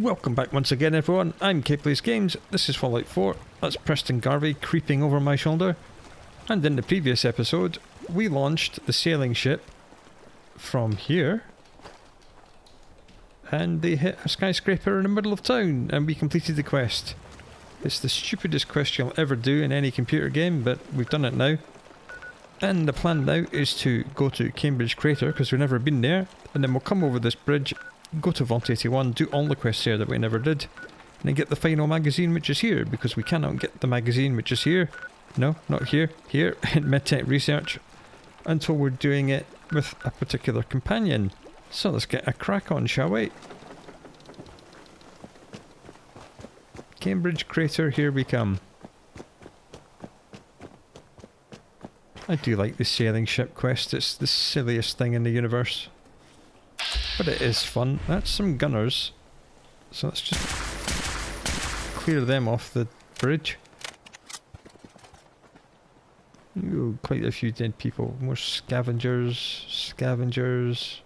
Welcome back once again everyone, I'm Plays Games, this is Fallout 4, that's Preston Garvey creeping over my shoulder, and in the previous episode we launched the sailing ship from here, and they hit a skyscraper in the middle of town, and we completed the quest. It's the stupidest quest you'll ever do in any computer game, but we've done it now. And the plan now is to go to Cambridge Crater, because we've never been there, and then we'll come over this bridge, go to Vault 81, do all the quests there that we never did, and then get the final magazine which is here, because we cannot get the magazine which is here, no, not here, here, in MedTech Research, until we're doing it with a particular companion. So let's get a crack on, shall we? Cambridge Crater, here we come. I do like the sailing ship quest, it's the silliest thing in the universe. But it is fun. That's some gunners. So let's just clear them off the bridge. Ooh, quite a few dead people. More scavengers. Scavengers.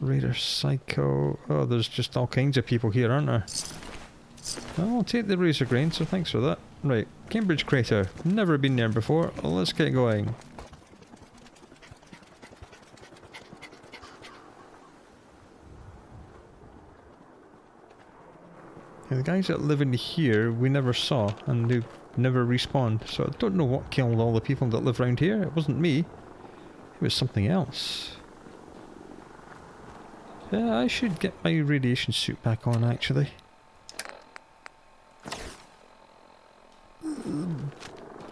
Raider Psycho. Oh, there's just all kinds of people here, aren't there? Well, I'll take the razor grain, so thanks for that. Right, Cambridge Crater. Never been there before. Let's get going. The guys that live in here we never saw, and they never respawned, so I don't know what killed all the people that live around here. It wasn't me. It was something else. Yeah, I should get my radiation suit back on, actually.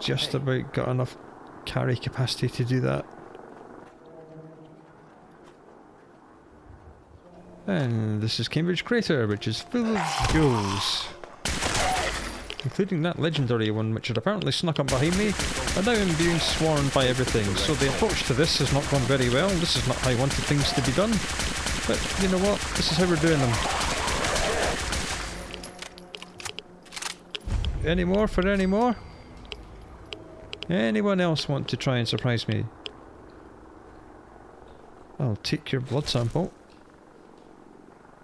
Just about got enough carry capacity to do that. And this is Cambridge Crater, which is full of ghouls. Including that legendary one, which had apparently snuck up behind me, and now I'm being swarmed by everything. So the approach to this has not gone very well. This is not how I wanted things to be done. But you know what? This is how we're doing them. Any more for any more? Anyone else want to try and surprise me? I'll take your blood sample.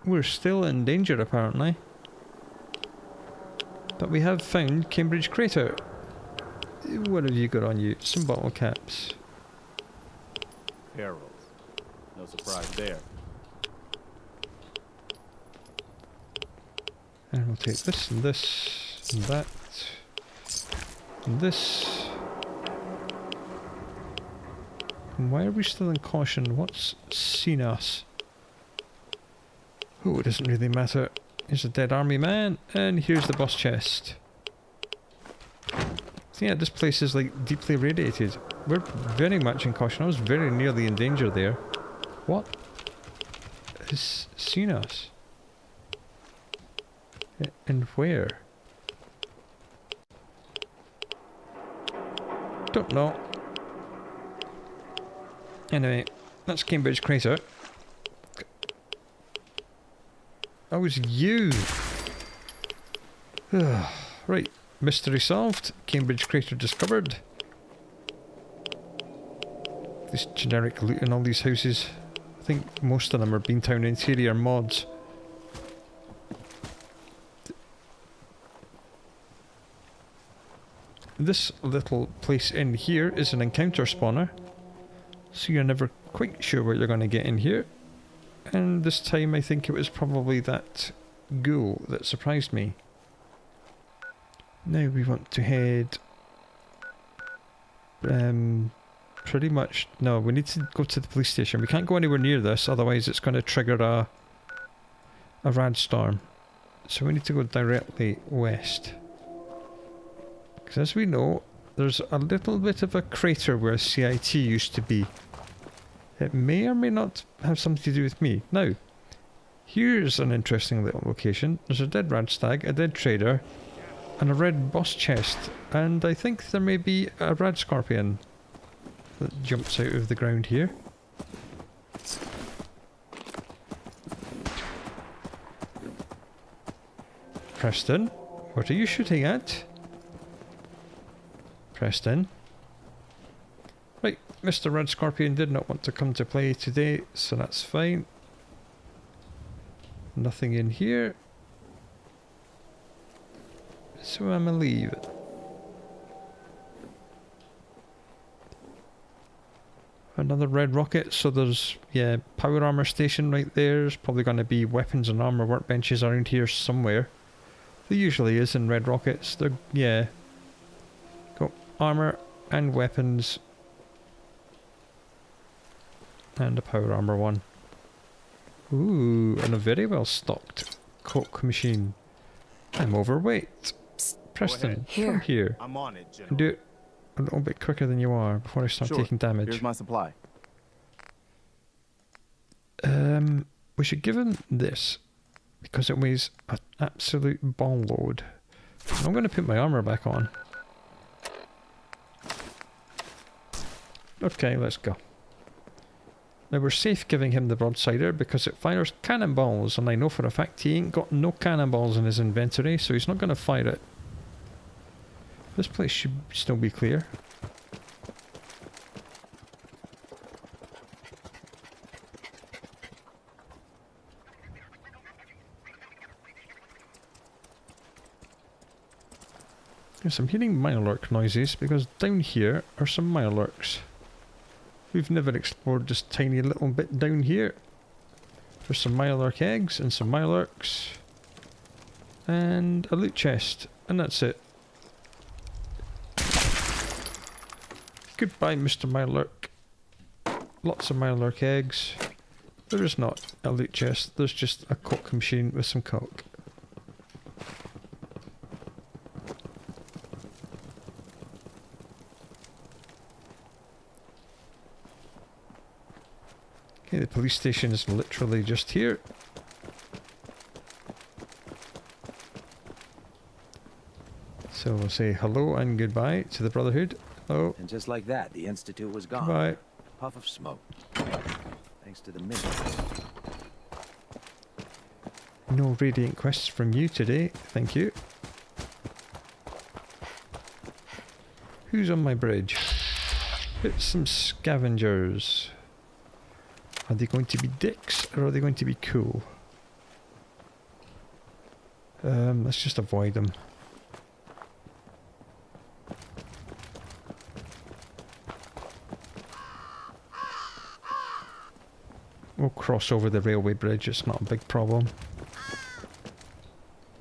We're still in danger, apparently. But we have found Cambridge Crater. What have you got on you? Some bottle caps. Perils. No surprise there. And we'll take this and this and that and this. And why are we still in caution? What's seen us? Oh, it doesn't really matter. Here's a dead army man, and here's the boss chest. So yeah, this place is like deeply radiated. We're very much in caution. I was very nearly in danger there. What has seen us? And where? Don't know. Anyway, that's Cambridge Crater. That was you! Right, mystery solved. Cambridge Crater discovered. This generic loot in all these houses. I think most of them are Beantown interior mods. This little place in here is an encounter spawner, so you're never quite sure what you're going to get in here. And this time I think it was probably that ghoul that surprised me. Now we want to head... pretty much... No, we need to go to the police station. We can't go anywhere near this, otherwise it's going to trigger a rad storm. So we need to go directly west. Because as we know, there's a little bit of a crater where CIT used to be. It may or may not have something to do with me. Now, here's an interesting little location. There's a dead rad stag, a dead trader, and a red boss chest. And I think there may be a rad scorpion that jumps out of the ground here. Preston, what are you shooting at? Preston. Right, Mr. Red Scorpion did not want to come to play today, so that's fine. Nothing in here. So I'm gonna leave it. Another red rocket, so there's, yeah, power armor station right there. There's probably going to be weapons and armor workbenches around here somewhere. There usually is in red rockets. They're, yeah. Got armor and weapons. And a power armor one. Ooh, and a very well stocked coke machine. I'm overweight. Preston, come here. I'm on it, General. And do it a little bit quicker than you are before I start taking damage. Here's my supply. We should give him this because it weighs an absolute ball load. I'm going to put my armor back on. Okay, let's go. Now we're safe giving him the broadsider because it fires cannonballs, and I know for a fact he ain't got no cannonballs in his inventory, so he's not going to fire it. This place should still be clear. Yes, I'm hearing mirelurk noises because down here are some mirelurks. We've never explored this tiny little bit down here. There's some mirelurk eggs and some mirelurks. And a loot chest. And that's it. Goodbye, Mr. Mirelurk. Lots of mirelurk eggs. There is not a loot chest. There's just a coke machine with some coke. Okay, the police station is literally just here. So we'll say hello and goodbye to the Brotherhood. Hello. And just like that, the Institute was gone. Goodbye. Puff of smoke. Thanks to the mist. No radiant quests from you today, thank you. Who's on my bridge? It's some scavengers. Are they going to be dicks or are they going to be cool? Let's just avoid them. We'll cross over the railway bridge, it's not a big problem.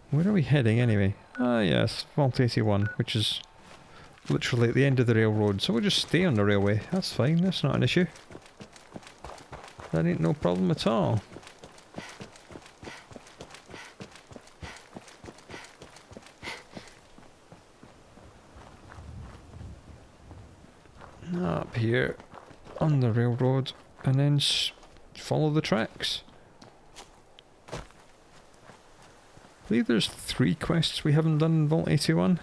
Where are we heading anyway? Ah yes, Vault 81, which is literally at the end of the railroad, so we'll just stay on the railway. That's fine, that's not an issue. That ain't no problem at all. Up here on the railroad and then follow the tracks. I believe there's 3 quests we haven't done in Vault 81.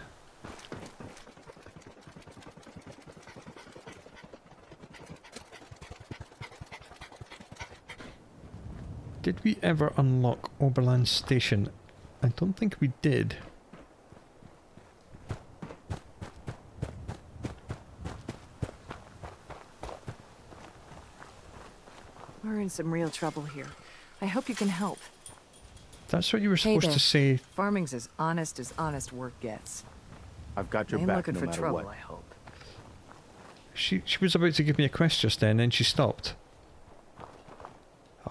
Did we ever unlock Oberland Station? I don't think we did. We're in some real trouble here. I hope you can help. That's what you were supposed there. to say. Farming's as honest work gets. I've got your I ain't back looking no for matter trouble, what. I hope. She was about to give me a quest just then and she stopped.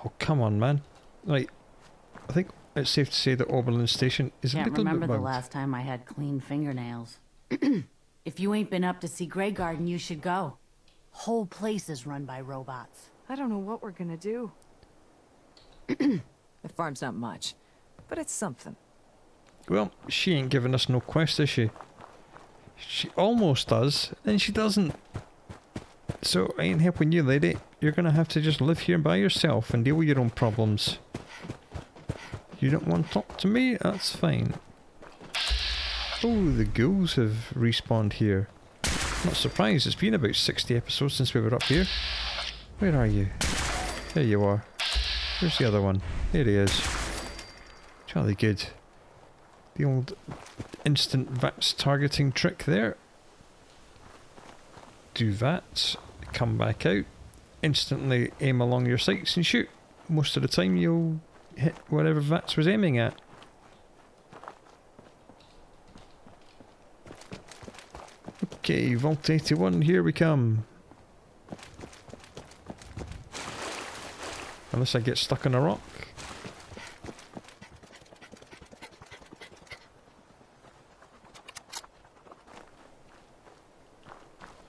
Oh, come on, man. Right. I think it's safe to say that Oberlin Station is a Can't little bit remember the bugged. last time I had clean fingernails. If you ain't been up to see Grey Garden, you should go. Whole place is run by robots. I don't know what we're gonna do. The farm's not much, but it's something. Well, she ain't giving us no quest, is she? She almost does, then she doesn't. So I ain't helping you, lady. You're gonna have to just live here by yourself and deal with your own problems. You don't want to talk to me? That's fine. Oh, the ghouls have respawned here. Not surprised, it's been about 60 episodes since we were up here. Where are you? There you are. Where's the other one? There he is. Jolly good. The old instant VATS targeting trick there. Do VATS, come back out, instantly aim along your sights and shoot. Most of the time you'll hit whatever Vats was aiming at. Okay, Vault 81, here we come. Unless I get stuck on a rock.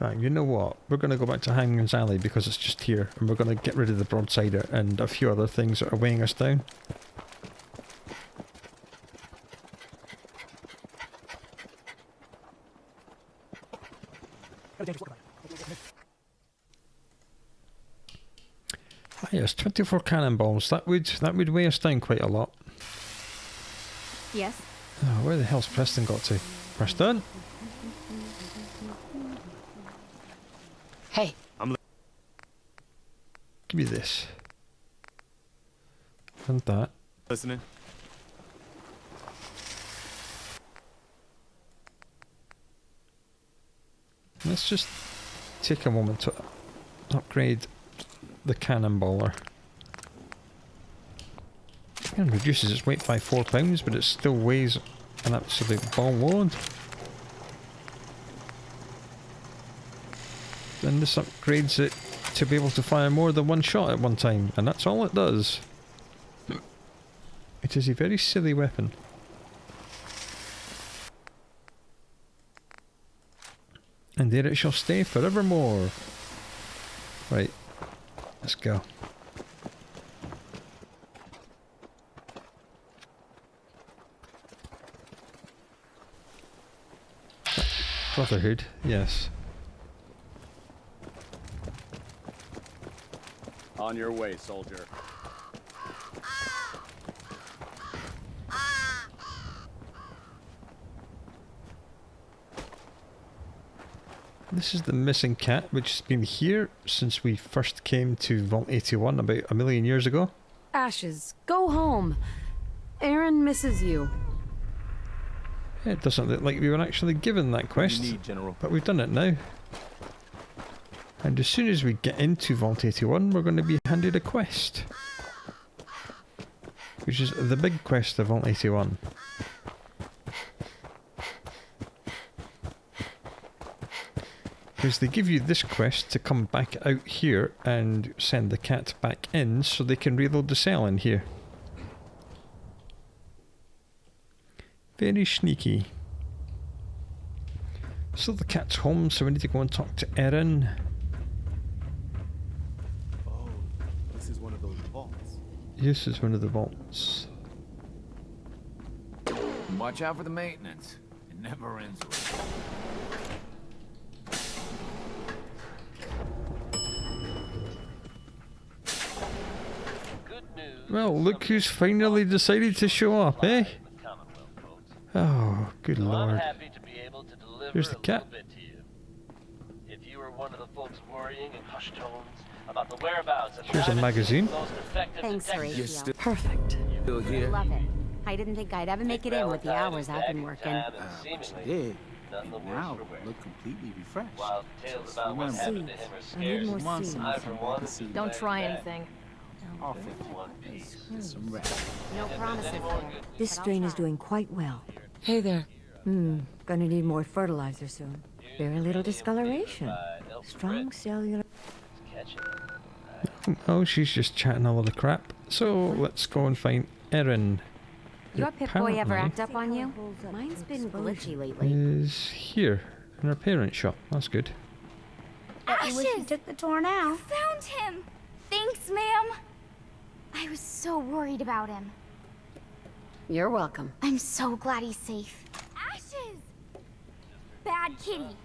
Right, you know what? We're going to go back to Hangman's Alley because it's just here. And we're going to get rid of the broadsider and a few other things that are weighing us down. Ah, yes, 24 cannonballs. That would weigh us down quite a lot. Yes? Oh, where the hell's Preston got to? Preston? Hey, Give me this. And that. Listening. Let's just take a moment to upgrade the cannonballer. It reduces its weight by 4 pounds, but it still weighs an absolute ball load. Then this upgrades it to be able to fire more than one shot at one time, and that's all it does. It is a very silly weapon. And there it shall stay forevermore. Right, let's go. Brotherhood, yes. On your way, soldier. This is the missing cat, which has been here since we first came to Vault 81 about 1,000,000 years ago. Ashes, go home. Aaron misses you. It doesn't look like we were actually given that quest, You need, General. but we've done it now. And as soon as we get into Vault 81, we're going to be handed a quest. Which is the big quest of Vault 81. Because they give you this quest to come back out here and send the cat back in so they can reload the cell in here. Very sneaky. So the cat's home, so we need to go and talk to Erin. Oh, this is one of those vaults. This is one of the vaults. Watch out for the maintenance. It never ends well. Well, look who's finally decided to show up, eh? Oh, good Well, I'm lord. happy to be able to deliver Here's the a cat. little bit to you. If you were one of the folks worrying in hushed tones about the whereabouts of Here's a Rabbit's magazine. most effective Thanks, detective- You're still Perfect. here? Love it. I didn't think I'd ever make it in with the Valentine hours is I've been back working. in town and But you seemingly did. none the And worse now for wear. look completely refreshed. While tales Just about what remember, happened to him are I need scarce, more want seeds. some I, for one, fantasy. Don't glad try he's back. anything. Off it. One piece. Some rest. No promises there. This strain is doing quite well. hey there. Gonna need more fertilizer soon. Very little discoloration. Strong cellular. Catch it. Oh, she's just chatting a lot of crap. So let's go and find Erin. Your Pip-Boy ever Apparently act up on you? Mine's been glitchy lately. is here in her parents' shop. That's good. Ashes! Took the torn out. Found him! Thanks, ma'am. I was so worried about him. You're welcome. I'm so glad he's safe. Ashes! Bad kitty.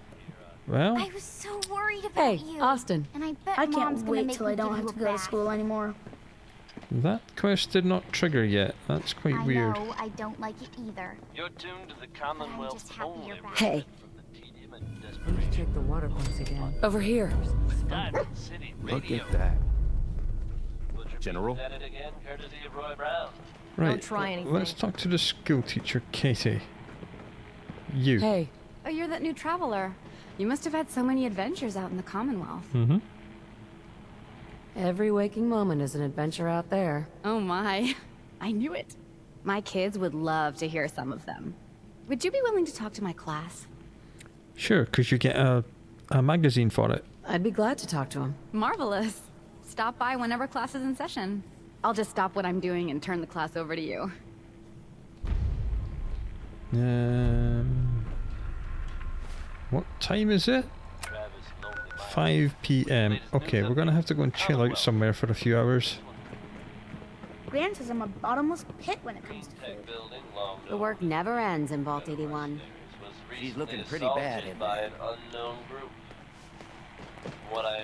Well, I was so worried about Hey, you. Austin. And I bet I Mom's can't gonna wait make till me I don't give have you to a go to bath. school anymore. that quest did not trigger yet. That's quite I weird. know, I don't like it either. You're tuned to the just Commonwealth happy only you're back. Hey, from the tedium and Let's desperation. check the water pumps again. over here. Diamond City Look Radio. at that. Butcher General? Beans at it again, courtesy of Roy Brown. Right, try anything. let's talk to the school teacher, Katie. You. Hey, Oh, you're that new traveler. You must have had so many adventures out in the Commonwealth. Mm-hmm. every waking moment is an adventure out there. Oh my. I knew it. My kids would love to hear some of them. Would you be willing to talk to my class? Sure, because you get a magazine for it. I'd be glad to talk to him. Marvelous. Stop by whenever class is in session. I'll just stop what I'm doing and turn the class over to you. What time is it? 5 p.m. Okay, we're gonna have to go and chill out somewhere for a few hours. Gran says I'm a bottomless pit when it comes to food. The work never ends in Vault 81. She's looking pretty bad in there.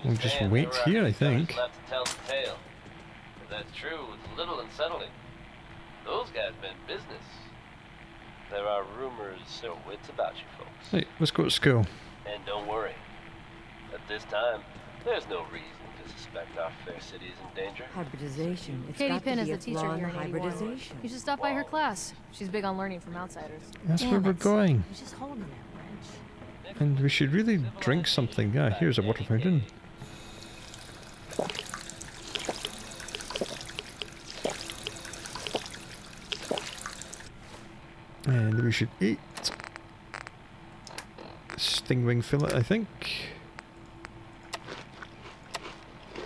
We'll just wait here, I think. If that's true, it's a little unsettling. Those guys meant business. There are rumors or wits about you folks. Right, let's go to school. And don't worry. At this time, there's no reason to suspect our fair city is in danger. Hybridization. It's Katie got Pinn to is be the a teacher flaw in here the at 81. hybridization. You should stop by her class. She's big on learning from outsiders. That's where we're going. He's just holding that wrench. And we should really drink something. Yeah, here's a water fountain. And we should eat. Stingwing fillet, I think.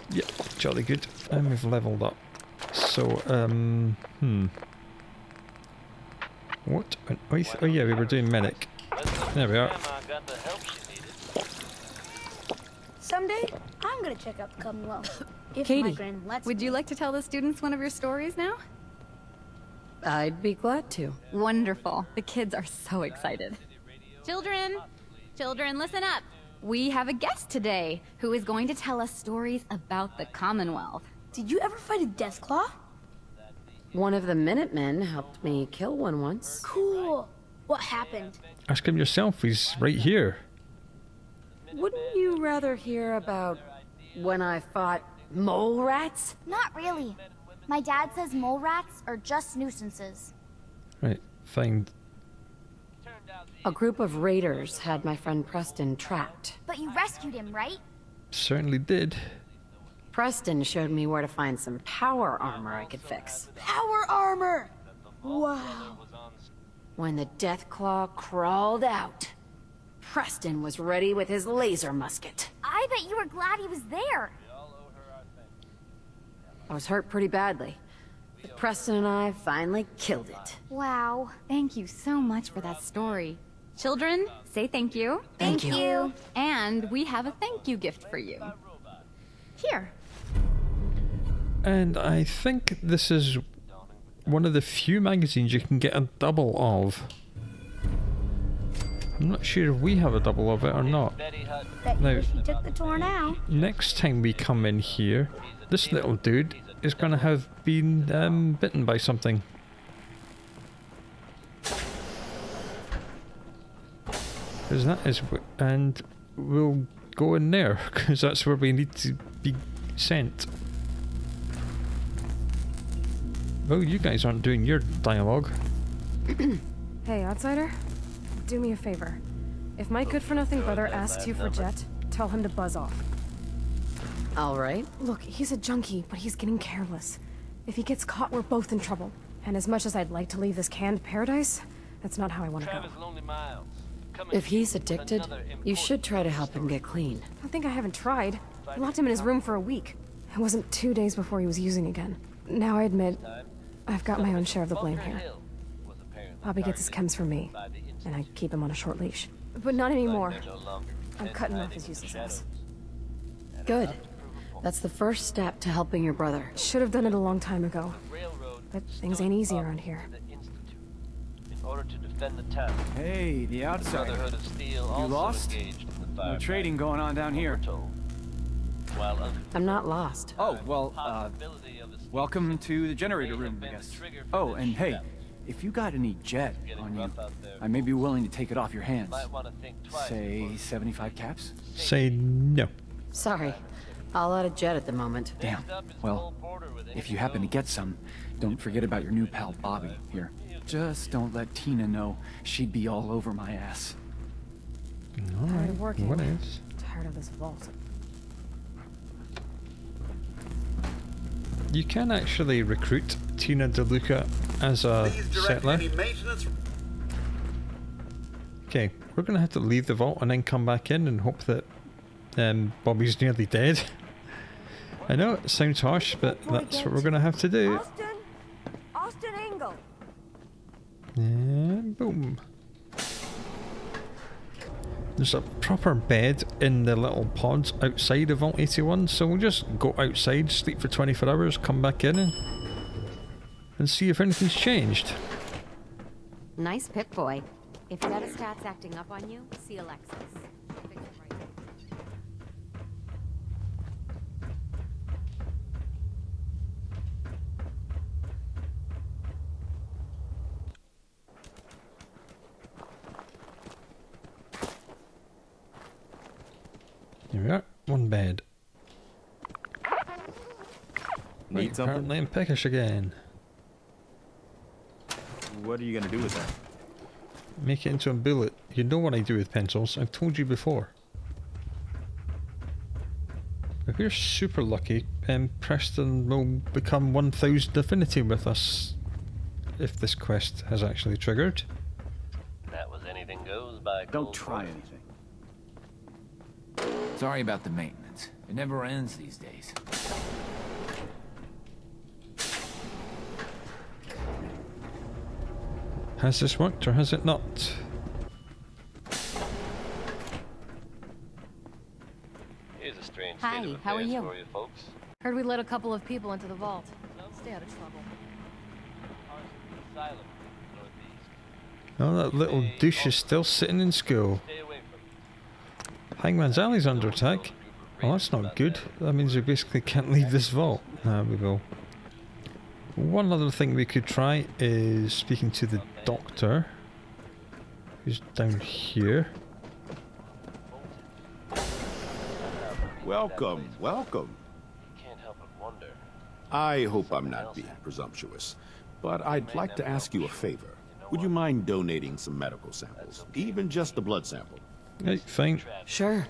Yeah, jolly good. And we've leveled up. So, what? Oh yeah, we were doing medic. There we are. Someday, I'm gonna check out the Commonwealth. If Katie, my Gran lets Would me. you like to tell the students one of your stories now? I'd be glad to. Wonderful. The kids are so excited. Children, listen up. We have a guest today who is going to tell us stories about the Commonwealth. Did you ever fight a Deathclaw? One of the Minutemen helped me kill one once. Cool. What happened? Ask him yourself, he's right here. Wouldn't you rather hear about when I fought mole rats? Not really. My dad says mole rats are just nuisances. Right, fine. A group of raiders had my friend Preston trapped. But you rescued him, right? Certainly did. Preston showed me where to find some power armor I could fix. Power armor! Wow. When the Deathclaw crawled out, Preston was ready with his laser musket. I bet you were glad he was there. I was hurt pretty badly, but Preston and I finally killed it. Wow. Thank you so much for that story. Children, say thank you. Thank you. And we have a thank you gift for you. Here. And I think this is one of the few magazines you can get a double of. I'm not sure if we have a double of it or not. Bet you Now, wish he took the tour now. next time we come in here, this little dude is going to have been bitten by something. Because that is, and we'll go in there, because that's where we need to be sent. Well, you guys aren't doing your dialogue. Hey, outsider. Do me a favor. If my good-for-nothing brother asks you for Jet, tell him to buzz off. All right. Look, he's a junkie, but he's getting careless. If he gets caught, we're both in trouble. And as much as I'd like to leave this canned paradise, that's not how I want to go. If he's addicted, you should try to help him get clean. I think I haven't tried. I locked him in his room for a week. It wasn't 2 days before he was using again. Now I admit, I've got my own share of the blame here. Bobby gets his chems from me, and I keep him on a short leash. But not anymore. I'm cutting off his useless ass. Good. That's the first step to helping your brother. Should have done it a long time ago. But things ain't easy around here. In order to defend the town. Hey, the outsider. Brotherhood of Steel You also lost? engaged in the No trading going on down here. I'm not lost. Oh, well, welcome to the generator room, I guess. Oh, and hey, if you got any jet on you, I may be willing to take it off your hands. Say 75 caps? Say no. Sorry. All out of jet at the moment. Damn. Well, if you happen to get some, don't forget about your new pal Bobby here. Just don't let Tina know. She'd be all over my ass. Tired of working. What is? Tired of this vault. You can actually recruit Tina DeLuca as a settler. Okay, we're going to have to leave the vault and then come back in and hope that Bobby's nearly dead. I know it sounds harsh, but that's what we're going to have to do. Austin Engel. And boom. There's a proper bed in the little pods outside of Vault 81, so we'll just go outside, sleep for 24 hours, come back in and see if anything's changed. Nice pick, boy. If Devastat's acting up on you, see Alexis. Here we are, one bed. Need something? Apparently I'm peckish again. What are you gonna do with that? Make it into a bullet. You know what I do with pencils, I've told you before. If we're super lucky, Preston will become 1000 affinity with us. If this quest has actually triggered. That was anything goes by. Don't try anything. Sorry about the maintenance. It never ends these days. Has this worked or has it not? Here's a strange Hi, state of how are affairs you? for you folks. Heard we let a couple of people into the vault. Stay out of trouble. Asylum, northeast. Oh, that little douche is still sitting in school. Stay away from it. Hangman's Alley's under attack. Oh, that's not good. That means we basically can't leave this vault. Ah, we will. One other thing we could try is speaking to the doctor, who's down here. Welcome, welcome. Can't help but wonder. I hope I'm not being presumptuous, but I'd like to ask you a favor. Would you mind donating some medical samples, even just a blood sample? Right, fine. Sure.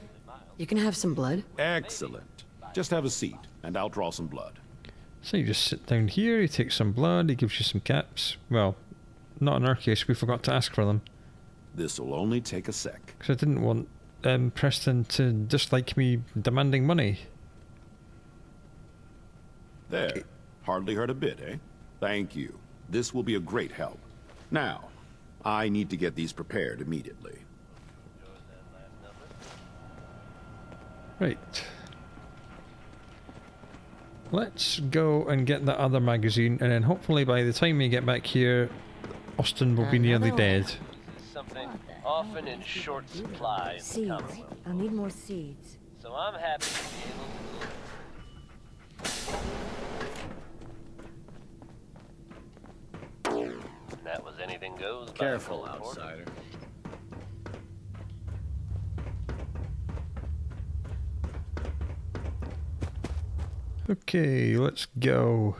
You can have some blood. Excellent. Just have a seat, and I'll draw some blood. So you just sit down here, he takes some blood, he gives you some caps. Well, not in our case, we forgot to ask for them. This'll only take a sec. Because I didn't want Preston to dislike me demanding money. There. Hardly hurt a bit, eh? Thank you. This will be a great help. Now, I need to get these prepared immediately. Right. Let's go and get that other magazine, and then hopefully by the time we get back here, Austin will be nearly dead. Something often in short supply in the Seeds. Commonwealth. I'll need more seeds. So I'm happy to be able to. That was anything goes. Careful, outsider. Okay, let's go.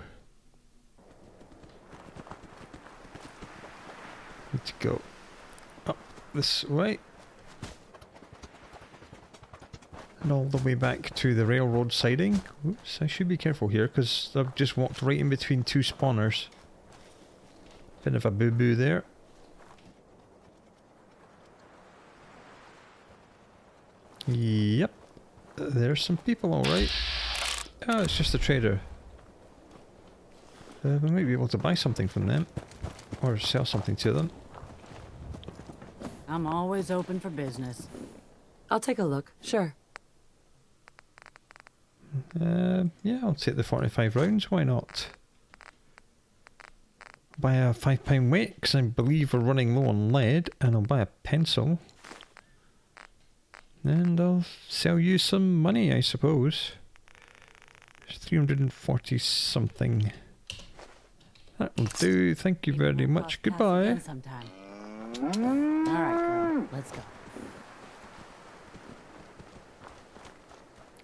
Need to go up this way. And all the way back to the railroad siding. Oops, I should be careful here because I've just walked right in between two spawners. Bit of a boo-boo there. Yep. There's some people, alright. Oh, it's just a trader. We might be able to buy something from them. Or sell something to them. I'm always open for business. I'll take a look, sure. Yeah, I'll take the 45 rounds, why not? Buy a £5 weight, because I believe we're running low on lead, and I'll buy a pencil. And I'll sell you some money, I suppose. There's 340 something. That will do, thank you very much, goodbye. Alright, girl, let's go.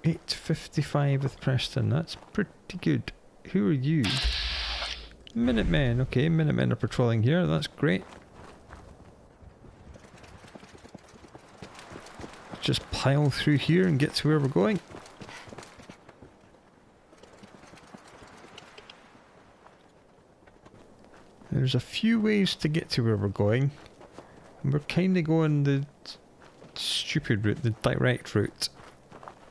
8:55 with Preston, that's pretty good. Who are you? Minutemen, okay, Minutemen are patrolling here, that's great. Just pile through here and get to where we're going. There's a few ways to get to where we're going. And we're kind of going the stupid route, the direct route.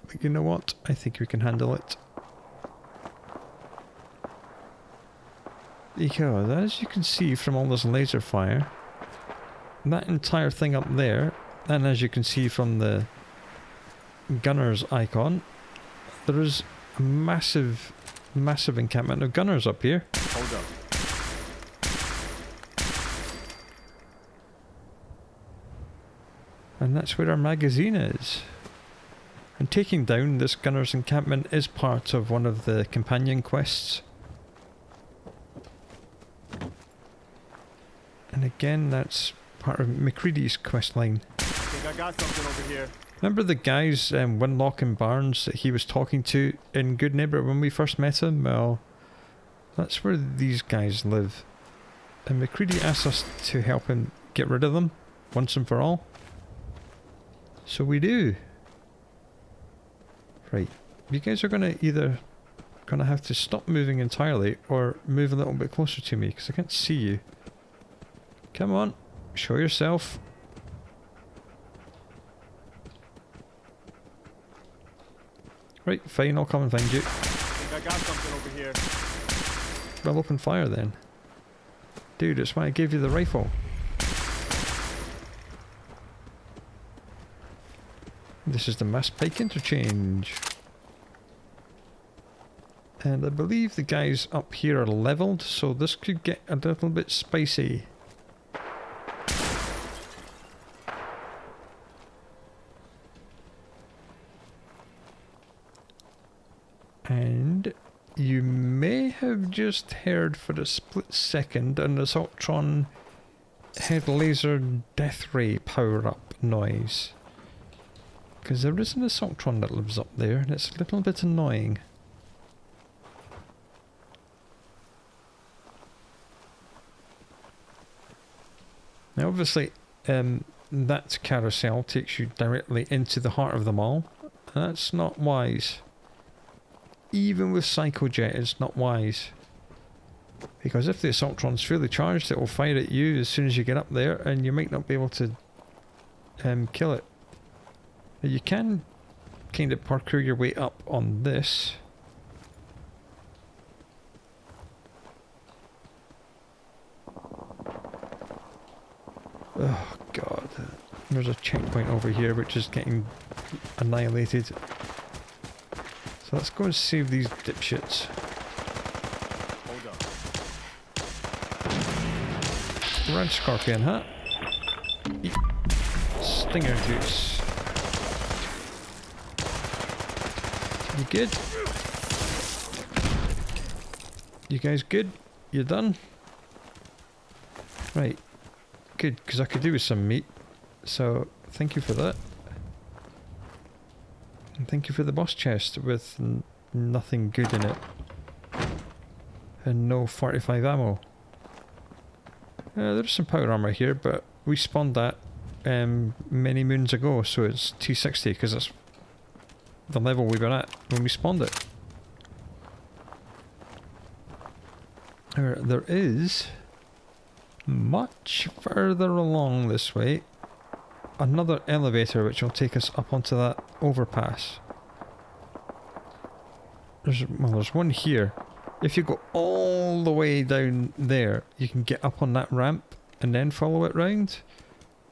But you know what? I think we can handle it. Because as you can see from all this laser fire, that entire thing up there, and as you can see from the gunners icon, there is a massive encampment of gunners up here. Hold up. And that's where our magazine is. And taking down this gunner's encampment is part of one of the companion quests. And again, that's part of McCready's quest line. I think I got something over here. Remember the guys, Winlock and Barnes, that he was talking to in Good Neighbour when we first met him? Well, that's where these guys live. And McCready asked us to help him get rid of them, once and for all. So we do. Right. You guys are either going to have to stop moving entirely or move a little bit closer to me, because I can't see you. Come on, show yourself. Right, fine, I'll come and find you. I think I got something over here. Well, open fire then. Dude, that's why I gave you the rifle. This is the Pike Interchange. And I believe the guys up here are leveled, so this could get a little bit spicy. And you may have just heard for a split second an Assaultron head laser death ray power up noise. Because there is an Assaultron that lives up there and it's a little bit annoying. Now obviously that carousel takes you directly into the heart of the mall. That's not wise. Even with Psychojet, it's not wise. Because if the Assaultron's fully charged, it will fire at you as soon as you get up there, and you might not be able to kill it. Now you can kind of parkour your way up on this. Oh god. There's a checkpoint over here which is getting annihilated. So let's go and save these dipshits. Hold up. Red Scorpion, huh? Eat. Stinger juice. You good? You guys good? You done? Right. Good, because I could do with some meat. So, thank you for that. And thank you for the boss chest with nothing good in it. And no 45 ammo. There's some power armor here, but we spawned that many moons ago, so it's T60 because that's the level we were at when we spawned it. There is, much further along this way, another elevator which will take us up onto that overpass. There's one here. If you go all the way down there, you can get up on that ramp and then follow it round.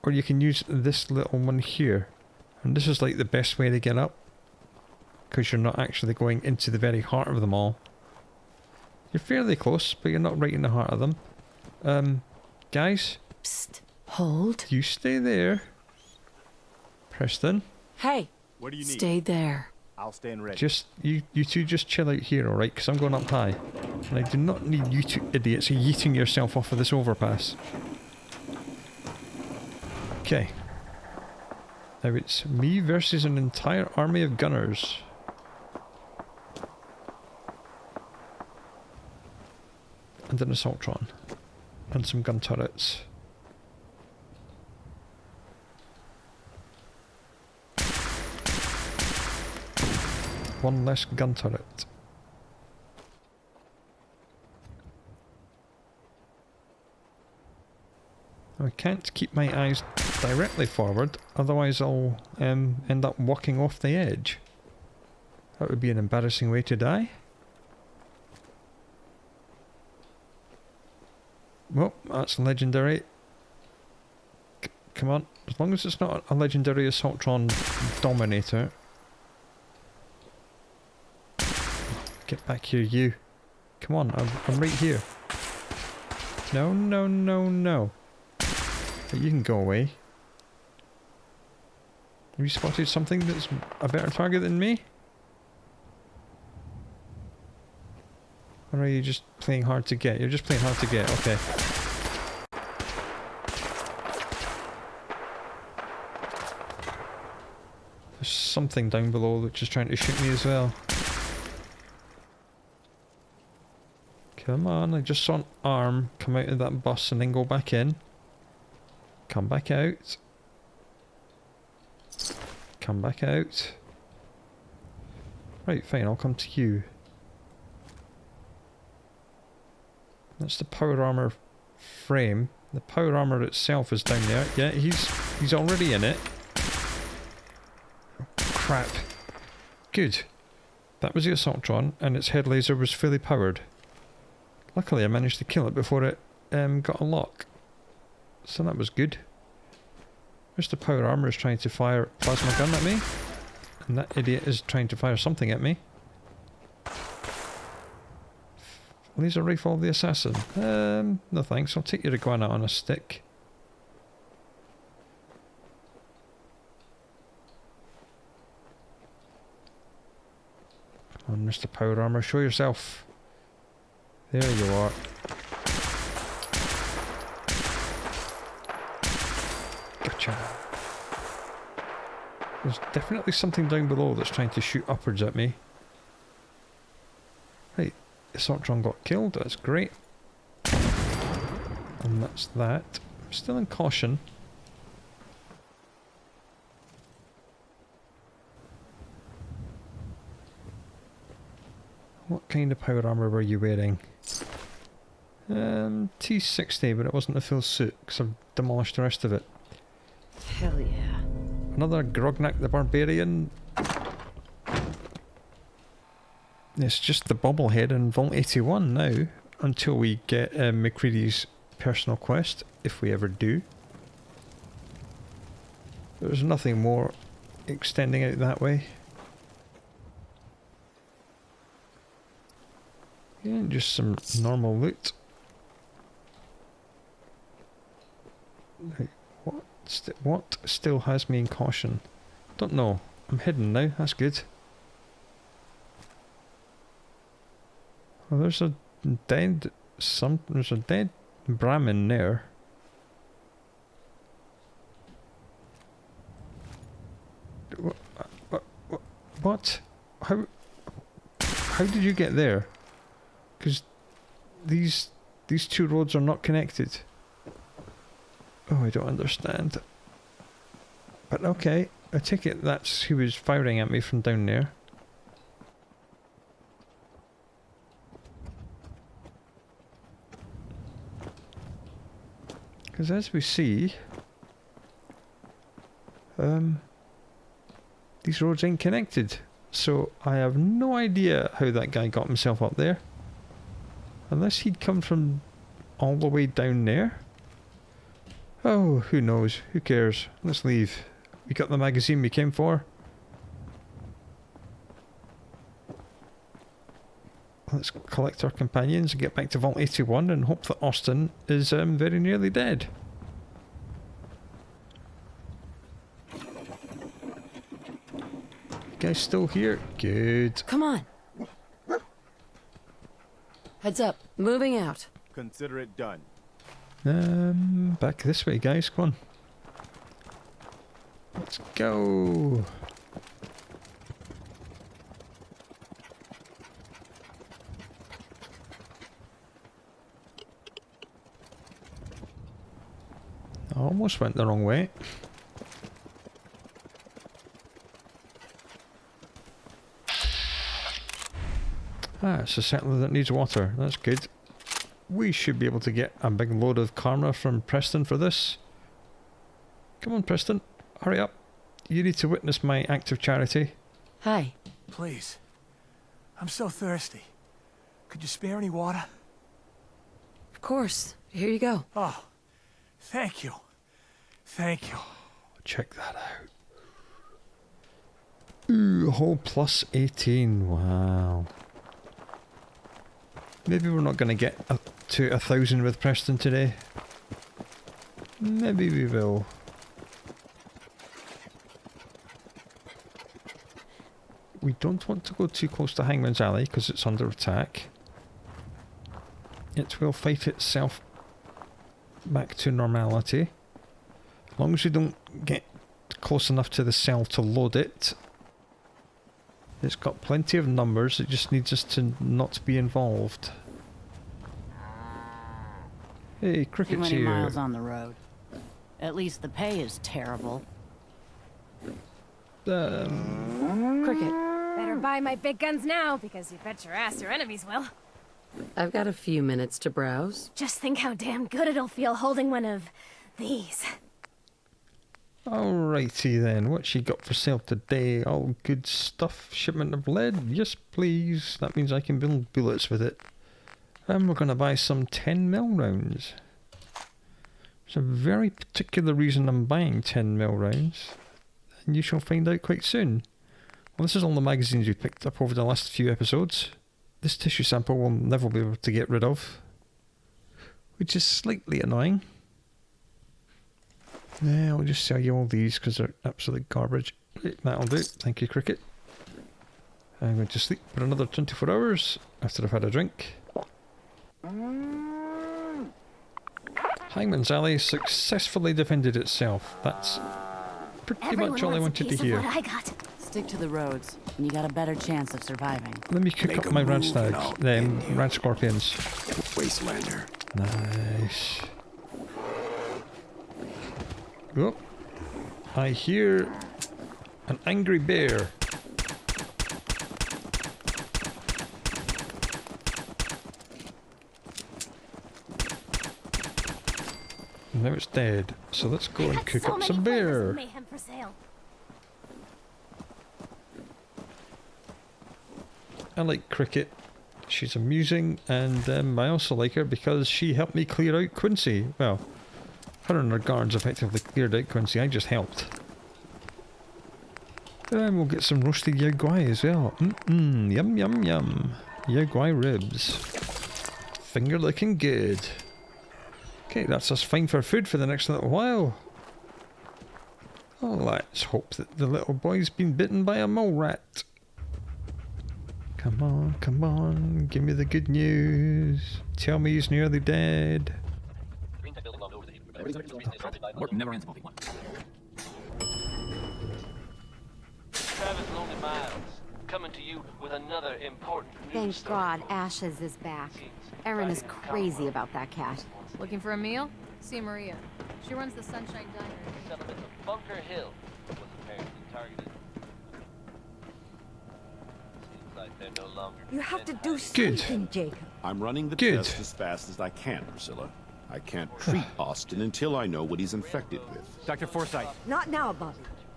Or you can use this little one here. And this is like the best way to get up, because you're not actually going into the very heart of the mall. You're fairly close, but you're not right in the heart of them. Guys? Psst. Hold. You stay there. Preston? Hey. What do you need? Stay there. I'll stand ready. Just, you two just chill out here, alright? Because I'm going up high. And I do not need you two idiots yeeting yourself off of this overpass. Okay. Now it's me versus an entire army of gunners. And an Assaultron. And some gun turrets. One less gun turret. I can't keep my eyes directly forward, otherwise I'll end up walking off the edge. That would be an embarrassing way to die. Well, that's legendary. Come on, as long as it's not a legendary Assaultron Dominator. Get back here, you. Come on, I'm right here. No, no, no, no. You can go away. Have you spotted something that's a better target than me? Or are you just playing hard to get? You're just playing hard to get, okay. There's something down below which is trying to shoot me as well. Come on, I just saw an arm come out of that bus and then go back in. Come back out. Come back out. Right, fine, I'll come to you. That's the power armor frame. The power armor itself is down there. Yeah, he's already in it. Oh, crap. Good. That was the Assaultron, and its head laser was fully powered. Luckily I managed to kill it before it got a lock. So that was good. Where's the power armor is trying to fire a plasma gun at me. And that idiot is trying to fire something at me. Laser rifle of the assassin. No thanks, I'll take your iguana on a stick. Come on, Mr. Power Armor, show yourself. There you are. Gotcha. There's definitely something down below that's trying to shoot upwards at me. Right, Assaultron got killed, that's great. And that's that. I'm still in caution. What kind of power armor were you wearing? T60, but it wasn't a full suit because I've demolished the rest of it. Hell yeah. Another Grognak the Barbarian. It's just the bobblehead and Vault 81 now, until we get McCready's personal quest, if we ever do. There's nothing more extending out that way. Yeah, just some normal loot. What still has me in caution? Don't know. I'm hidden now, that's good. Well, there's a dead Brahmin there. What? How did you get there? Because these two roads are not connected. Oh, I don't understand. But okay, I take it that's who was firing at me from down there. Because as we see, these roads ain't connected. So I have no idea how that guy got himself up there. Unless he'd come from all the way down there. Oh, who knows? Who cares? Let's leave. We got the magazine we came for. Let's collect our companions and get back to Vault 81 and hope that Austin is very nearly dead. You guys still here? Good. Come on. Heads up. Moving out. Consider it done. Back this way, guys. Come on. Let's go. I almost went the wrong way. Ah, it's a settler that needs water. That's good. We should be able to get a big load of karma from Preston for this. Come on, Preston. Hurry up. You need to witness my act of charity. Hi. Please. I'm so thirsty. Could you spare any water? Of course. Here you go. Oh, thank you. Thank you. Check that out. Ooh, hole plus 18. Wow. Maybe we're not going to get to 1,000 with Preston today. Maybe we will. We don't want to go too close to Hangman's Alley because it's under attack. It will fight itself back to normality. As long as we don't get close enough to the cell to load it. It's got plenty of numbers, it just needs us to not be involved. Hey, Cricket's Too many here. miles on the road. At least the pay is terrible. Cricket. Better buy my big guns now, because you bet your ass your enemies will. I've got a few minutes to browse. Just think how damn good it'll feel holding one of these. Alrighty then, what she got for sale today? All good stuff. Shipment of lead? Yes please. That means I can build bullets with it. And we're going to buy some 10mm rounds. There's a very particular reason I'm buying 10mm rounds. And you shall find out quite soon. Well, this is all the magazines we picked up over the last few episodes. This tissue sample we'll never be able to get rid of. Which is slightly annoying. Yeah, I'll just sell you all these because they're absolute garbage. Right, that'll do. Thank you, Cricket. I'm going to sleep for another 24 hours after I've had a drink. Hangman's Alley successfully defended itself. That's pretty much all I wanted to hear. Stick to the roads, and you got a better chance of surviving. Let me cook up my rad stags. Rad scorpions. Wastelander. Nice. Oh, I hear an angry bear. Now it's dead, so let's go and cook up some bear. I like Cricket. She's amusing, and I also like her because she helped me clear out Quincy. Well, her and her guards effectively cleared out Quincy, I just helped. And we'll get some roasted yao guai as well. Yum yum yum. Yao guai ribs. Finger looking good. Okay, that's us fine for food for the next little while. Oh, let's hope that the little boy's been bitten by a mole rat. Come on, give me the good news. Tell me he's nearly dead. Work never ends, one. Travis Lonely Miles, coming to you with another important news Thank story. God Ashes is back. Erin is crazy about that cat. Looking for a meal? See Maria. She runs the Sunshine Diner. Settlement of Bunker Hill was apparently targeted. Seems like they're no longer. You have to do something, Jacob. I'm running the test as fast as I can, Priscilla. I can't treat Austin until I know what he's infected with. Dr. Forsyth. Not now, Bobby.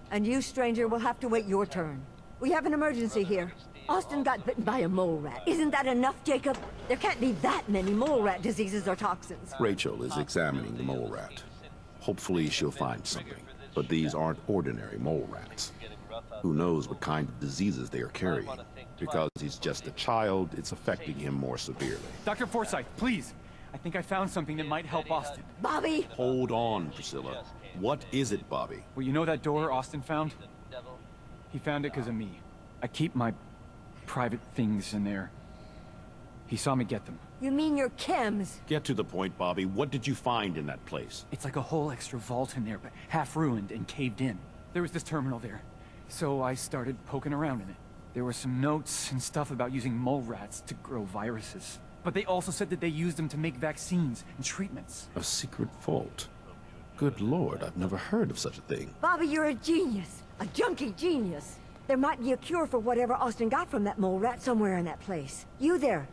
And you, stranger, will have to wait your turn. We have an emergency here. Austin got bitten by a mole rat. Isn't that enough, Jacob? There can't be that many mole rat diseases or toxins. Rachel is examining the mole rat. Hopefully she'll find something. But these aren't ordinary mole rats. Who knows what kind of diseases they are carrying? Because he's just a child, it's affecting him more severely. Dr. Forsyth, please. I think I found something that might help Austin. Bobby! Hold on, Priscilla. What is it, Bobby? Well, you know that door Austin found? He found it because of me. I keep my private things in there. He saw me get them. You mean your chems? Get to the point, Bobby. What did you find in that place? It's like a whole extra vault in there, but half ruined and caved in. There was this terminal there, so I started poking around in it. There were some notes and stuff about using mole rats to grow viruses. But they also said that they used them to make vaccines and treatments. A secret vault? Good Lord, I've never heard of such a thing. Bobby, you're a genius. A junkie genius. There might be a cure for whatever Austin got from that mole rat somewhere in that place. You there.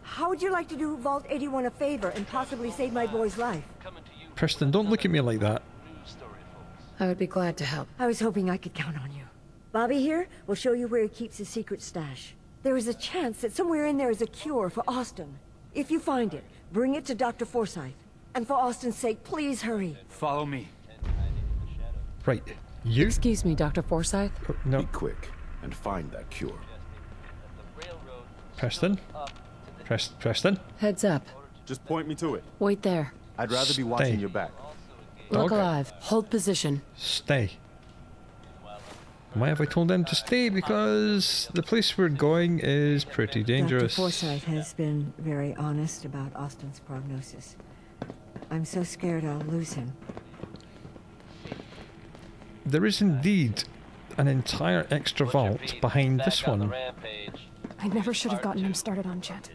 How would you like to do Vault 81 a favor and possibly save my boy's life? Preston, don't look at me like that. I would be glad to help. I was hoping I could count on you. Bobby here will show you where he keeps his secret stash. There is a chance that somewhere in there is a cure for Austin. If you find it, bring it to Dr. Forsyth. And for Austin's sake, please hurry. Follow me. Right. You? Excuse me, Dr. Forsyth? No. Be quick and find that cure. Preston? Preston? Heads up. Just point me to it. Wait there. I'd rather be watching your back. Look Dog. alive. Hold position. Stay. Why have I told them to stay? Because the place we're going is pretty dangerous. Dr. Forsyth has been very honest about Austin's prognosis. I'm so scared I'll lose him. There is indeed an entire extra vault behind this one. I never should have gotten him started on Jet.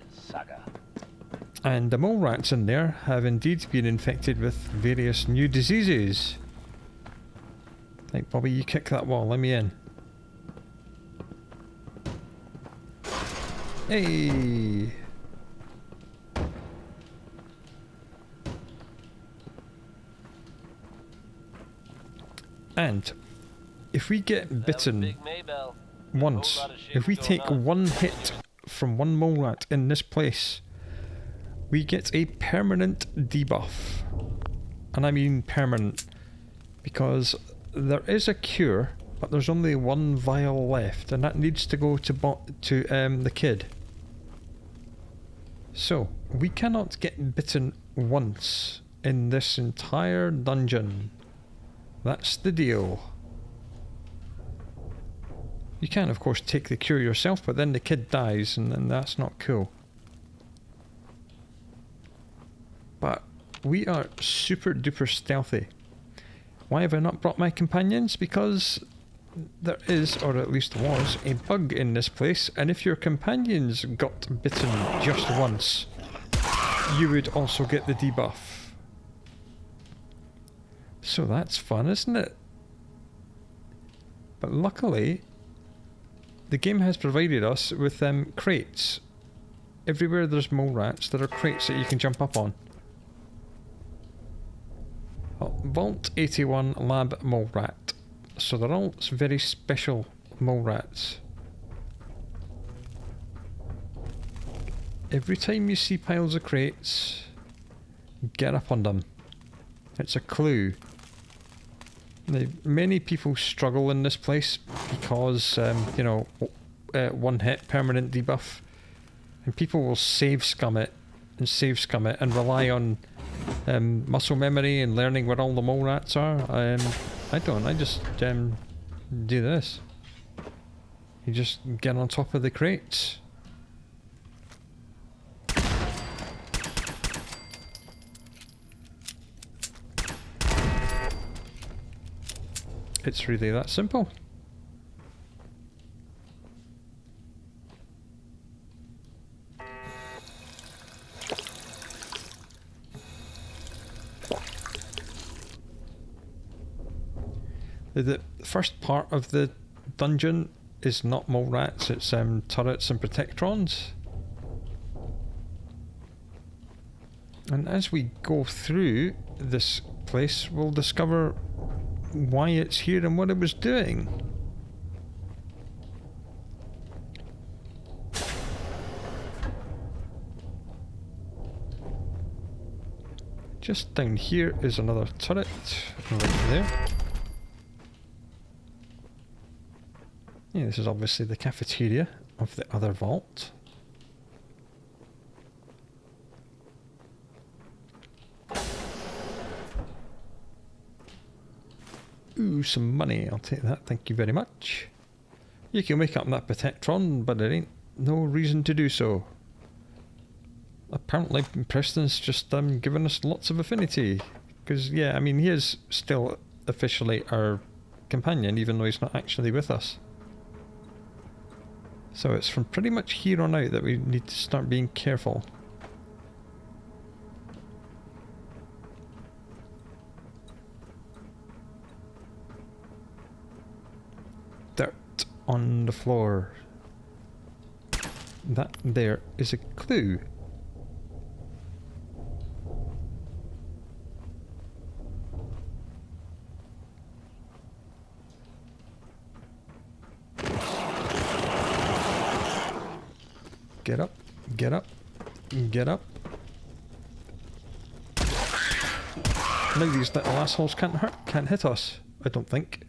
And the mole rats in there have indeed been infected with various new diseases. Right, Bobby, you kick that wall, let me in. Hey! And if we get bitten once, if we take one hit from one mole rat in this place, we get a permanent debuff. And I mean permanent, because there is a cure, but there's only one vial left, and that needs to go to the kid. So, we cannot get bitten once in this entire dungeon. That's the deal. You can, of course, take the cure yourself, but then the kid dies, and then that's not cool. But we are super duper stealthy. Why have I not brought my companions? Because there is, or at least was, a bug in this place, and if your companions got bitten just once, you would also get the debuff. So that's fun, isn't it? But luckily, the game has provided us with crates. Everywhere there's mole rats, there are crates that you can jump up on. Vault 81 Lab Mole Rat. So they're all very special mole rats. Every time you see piles of crates, get up on them. It's a clue. Now, many people struggle in this place because, you know, one hit permanent debuff. And people will save scum it and rely on muscle memory and learning where all the mole rats are. I don't, I just do this. You just get on top of the crates. It's really that simple. The first part of the dungeon is not mole rats, it's turrets and protectrons. And as we go through this place, we'll discover why it's here and what it was doing. Just down here is another turret, right there. Yeah, this is obviously the cafeteria of the other vault. Ooh, some money. I'll take that. Thank you very much. You can wake up that protectron, but there ain't no reason to do so. Apparently, Preston's just given us lots of affinity. Because, yeah, I mean, he is still officially our companion, even though he's not actually with us. So it's from pretty much here on out that we need to start being careful. Dirt on the floor. That there is a clue. Get up. Now these little assholes can't hit us, I don't think.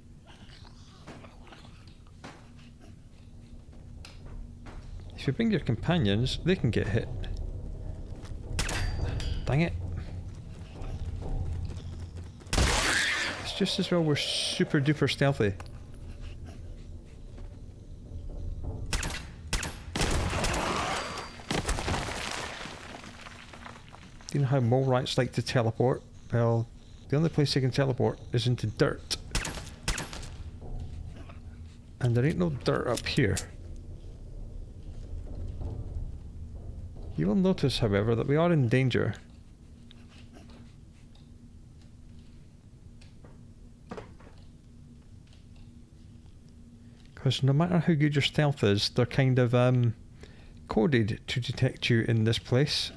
If you bring your companions, they can get hit. Dang it. It's just as well we're super duper stealthy. Do you know how mole rats like to teleport? Well, the only place they can teleport is into dirt. And there ain't no dirt up here. You will notice, however, that we are in danger. Because no matter how good your stealth is, they're kind of coded to detect you in this place.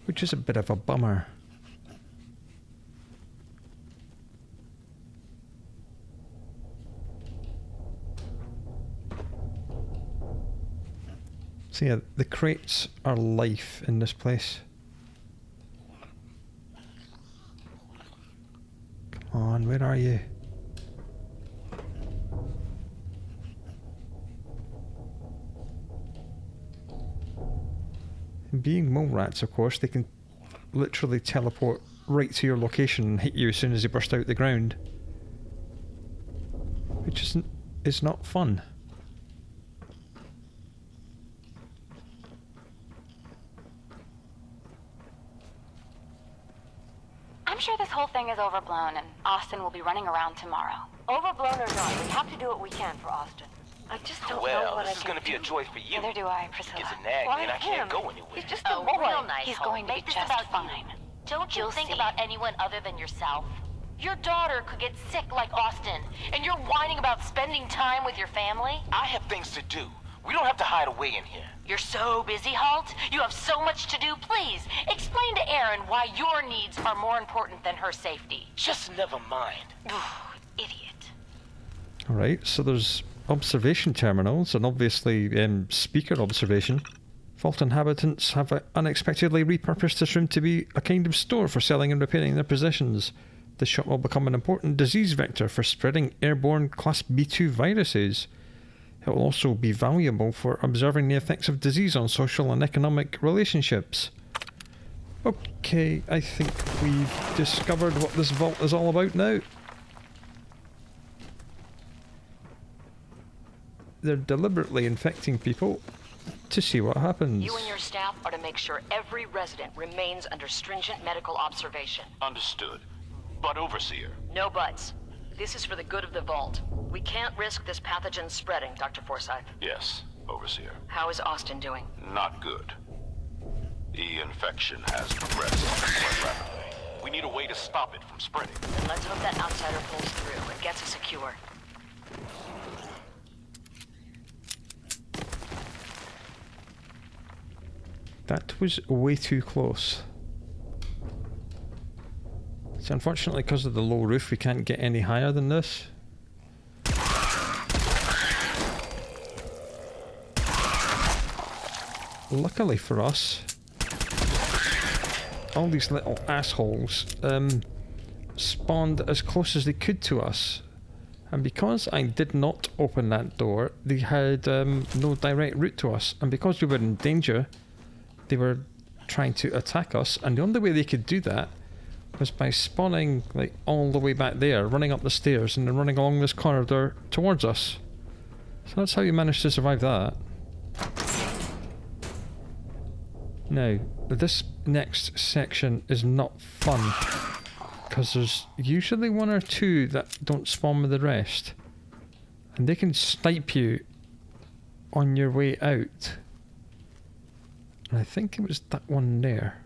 Which is a bit of a bummer. So yeah, the crates are life in this place. Come on, where are you? Being mole rats, of course, they can literally teleport right to your location and hit you as soon as they burst out the ground. Which is not fun. I'm sure this whole thing is overblown and Austin will be running around tomorrow. Overblown or not, we have to do what we can for Austin. I just don't know what I can do. Well, this is gonna be a joy for you. Neither do I, Priscilla. Gets a nag, man. I can't go anywhere. He's just a real nice He's home. going to be Make this just about fine. Don't you You'll think see. about anyone other than yourself? Your daughter could get sick like Austin, and you're whining about spending time with your family? I have things to do. We don't have to hide away in here. You're so busy, Halt. You have so much to do. Please, explain to Erin why your needs are more important than her safety. Just never mind. Idiot. Alright, so there's observation terminals and obviously speaker observation. Vault inhabitants have unexpectedly repurposed this room to be a kind of store for selling and repairing their possessions. The shop will become an important disease vector for spreading airborne Class B2 viruses. It will also be valuable for observing the effects of disease on social and economic relationships. Okay, I think we've discovered what this vault is all about now. They're deliberately infecting people to see what happens. You and your staff are to make sure every resident remains under stringent medical observation. Understood. But Overseer. No buts. This is for the good of the Vault. We can't risk this pathogen spreading, Dr. Forsyth. Yes, Overseer. How is Austin doing? Not good. The infection has progressed quite rapidly. We need a way to stop it from spreading. Then let's hope that outsider pulls through and gets us a cure. That was way too close. So unfortunately, because of the low roof, we can't get any higher than this. Luckily for us, all these little assholes spawned as close as they could to us. And because I did not open that door, they had no direct route to us. And because we were in danger, they were trying to attack us. And the only way they could do that was by spawning like all the way back there, running up the stairs and then running along this corridor towards us. So that's how you managed to survive that. Now, this next section is not fun, because there's usually one or two that don't spawn with the rest. And they can snipe you on your way out. And I think it was that one there.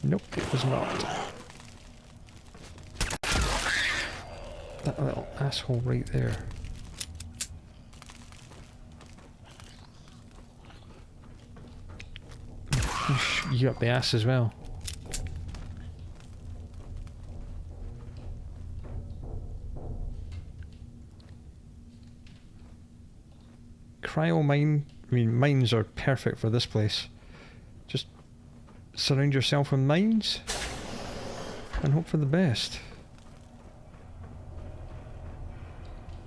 Nope, it was not. That little asshole right there. You up the ass as well. cryo mine. I mean, mines are perfect for this place. Just surround yourself with mines and hope for the best.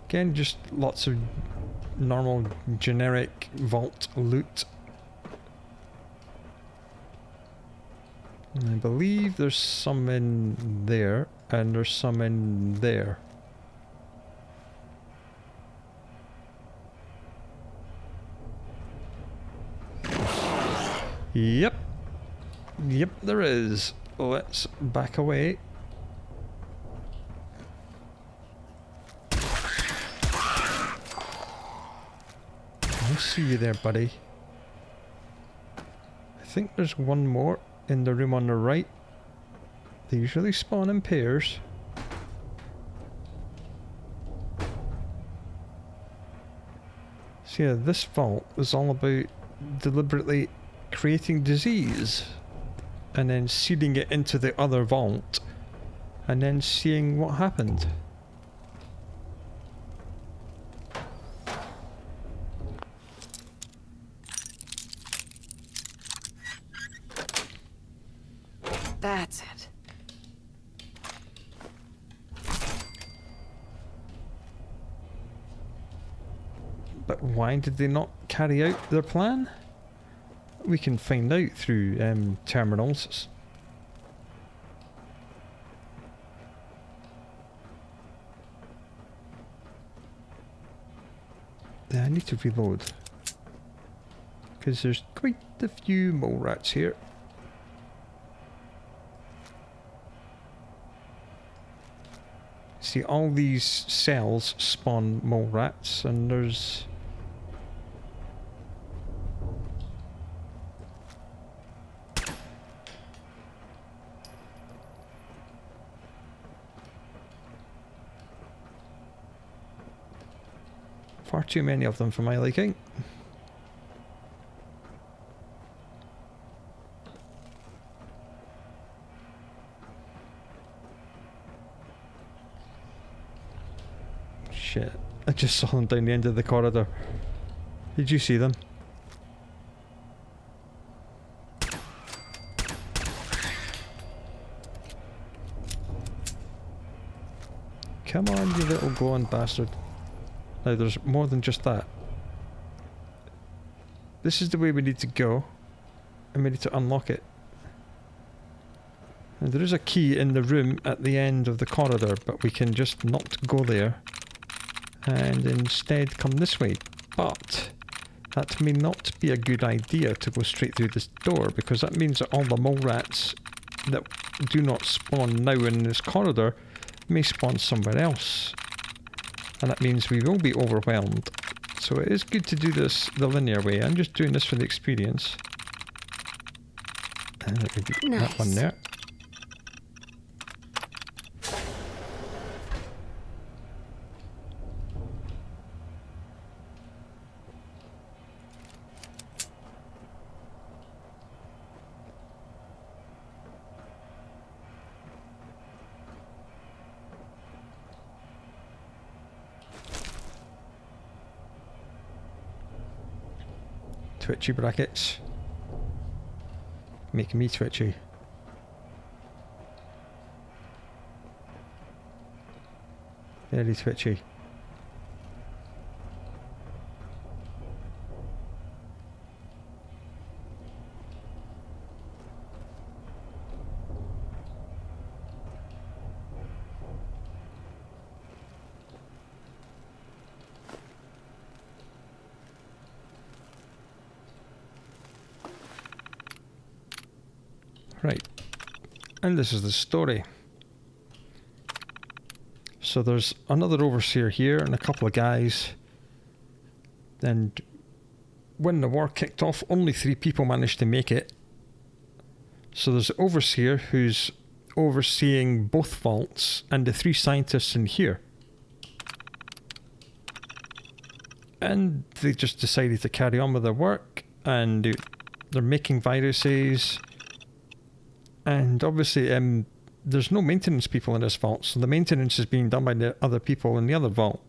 Again, just lots of normal generic vault loot. And I believe there's some in there and there's some in there. Yep. Yep, there is. Let's back away. I see you there, buddy. I think there's one more in the room on the right. They usually spawn in pairs. So yeah, this vault is all about deliberately creating disease and then seeding it into the other vault and then seeing what happened. That's it. But why did they not carry out their plan? We can find out through terminals. I need to reload because there's quite a few mole rats here. See, all these cells spawn mole rats, and there's far too many of them for my liking. Shit, I just saw them down the end of the corridor. Did you see them? Come on, you little glowing bastard. Now there's more than just that. This is the way we need to go, and we need to unlock it. Now there is a key in the room at the end of the corridor, but we can just not go there and instead come this way. But that may not be a good idea to go straight through this door, because that means that all the mole rats that do not spawn now in this corridor may spawn somewhere else. And that means we will be overwhelmed. So it is good to do this the linear way. I'm just doing this for the experience. And that would be that one there. Twitchy brackets. Make me twitchy. Very twitchy. Right, and this is the story. So there's another overseer here and a couple of guys. And when the war kicked off, only 3 people managed to make it. So there's the overseer who's overseeing both vaults and the 3 scientists in here. And they just decided to carry on with their work, and they're making viruses. And obviously, there's no maintenance people in this vault, so the maintenance is being done by the other people in the other vault.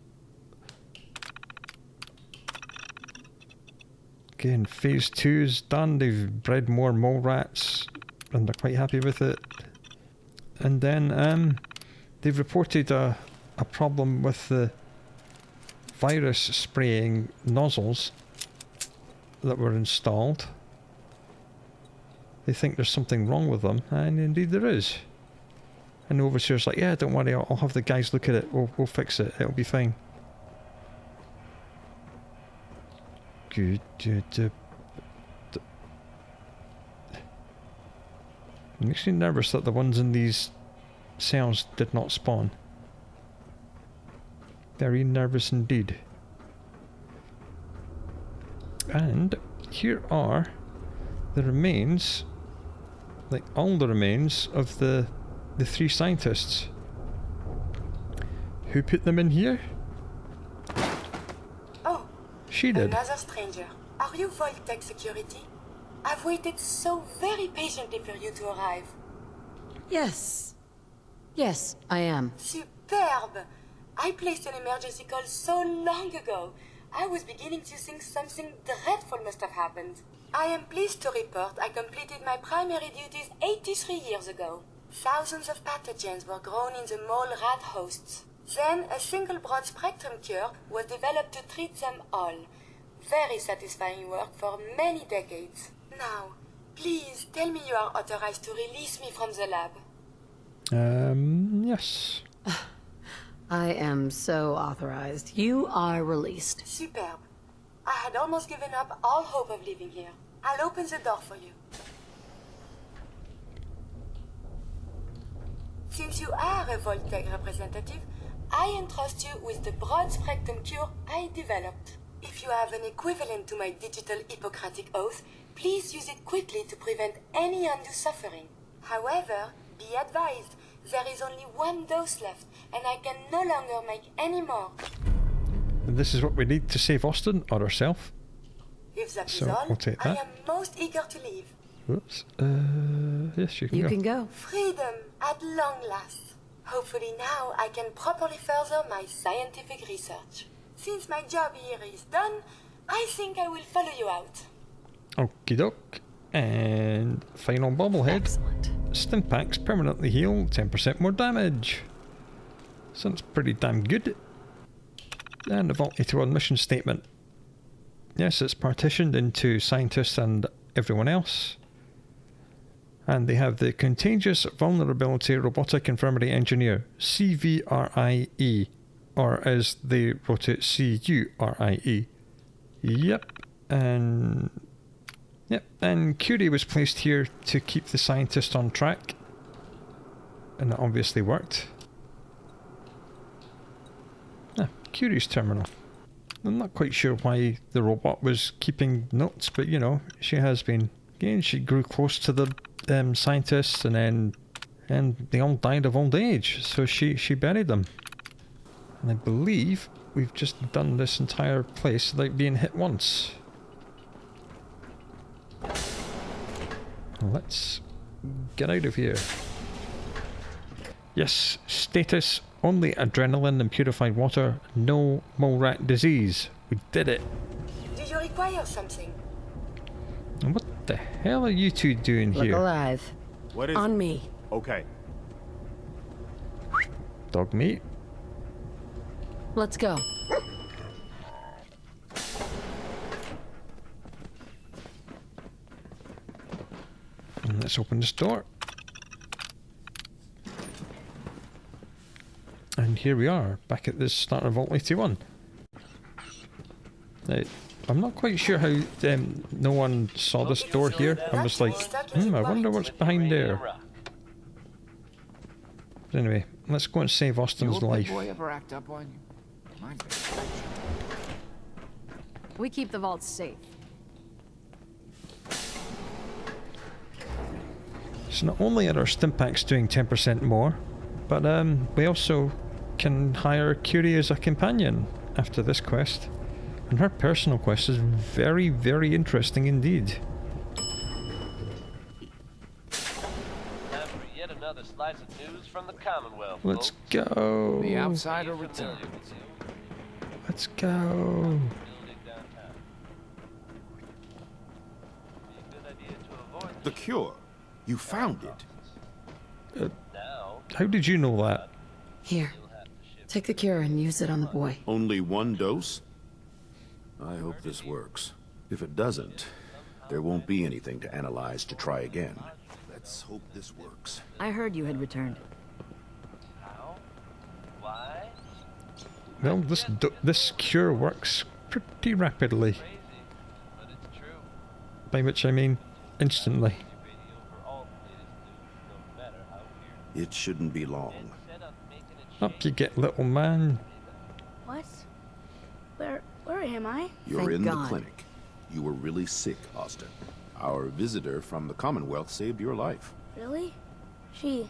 Again, phase 2's done. They've bred more mole rats and they're quite happy with it. And then they've reported a problem with the virus spraying nozzles that were installed. They think there's something wrong with them, and indeed there is. And the overseer's like, yeah, don't worry, I'll have the guys look at it, we'll fix it, it'll be fine. Good. It makes me nervous that the ones in these cells did not spawn. Very nervous indeed. And here are the remains, like all the remains of the 3 scientists. Who put them in here? Oh, she did. Another stranger. Are you Vault Tech Security? I've waited so very patiently for you to arrive. Yes. Yes, I am. Superb! I placed an emergency call so long ago. I was beginning to think something dreadful must have happened. I am pleased to report I completed my primary duties 83 years ago. Thousands of pathogens were grown in the mole rat hosts. Then a single broad-spectrum cure was developed to treat them all. Very satisfying work for many decades. Now, please tell me you are authorized to release me from the lab. Yes. I am so authorized. You are released. Superb. I had almost given up all hope of leaving here. I'll open the door for you. Since you are a Vault Tech representative, I entrust you with the broad-spectrum cure I developed. If you have an equivalent to my digital Hippocratic oath, please use it quickly to prevent any undue suffering. However, be advised, there is only 1 dose left, and I can no longer make any more. And this is what we need to save Austin, or ourselves. If that So is all, we'll take that. I am most eager to leave. Whoops. Yes, you can You go. can go. Freedom at long last. Hopefully now I can properly further my scientific research. Since my job here is done, I think I will follow you out. Okie doke. And final bobblehead. Excellent. Stimpaks permanently heal, 10% more damage. Sounds pretty damn good. And the Vault 81 mission statement. Yes, it's partitioned into scientists and everyone else. And they have the Contagious Vulnerability Robotic Infirmary Engineer, CVRIE, or as they wrote it, CURIE. Yep, and Curie was placed here to keep the scientist on track, and it obviously worked. Curie's terminal. I'm not quite sure why the robot was keeping notes, but you know, she has been. Again, she grew close to the scientists, and they all died of old age, so she buried them. And I believe we've just done this entire place without being hit once. Let's get out of here. Yes, status, only adrenaline and purified water, no mole rat disease. We did it. Do you require something? And what the hell are you two doing Look here? alive. What is On it? me. Okay. Dog meat? Let's go. And let's open this door. And here we are, back at the start of Vault 81. Now, I'm not quite sure how no one saw this door here. I was like, I wonder what's behind there. But anyway, let's go and save Austin's Your life. big boy ever act up on you? Mine's been We keep the vaults safe. So not only are our Stimpaks doing 10% more, but we also can hire Curie as a companion after this quest. And her personal quest is very, very interesting indeed. Time for yet another slice of news from the Commonwealth. Let's folks. go. The outsider returns. Let's go. The cure. You found it. How did you know that? Here. Take the cure and use it on the boy. Only one dose? I hope this works. If it doesn't, there won't be anything to analyze to try again. Let's hope this works. I heard you had returned. Well, this cure works pretty rapidly. By which I mean instantly. It shouldn't be long. Up you get, little man. What? Where am I? You're in the clinic. You were really sick, Austin. Our visitor from the Commonwealth saved your life. Really? Gee.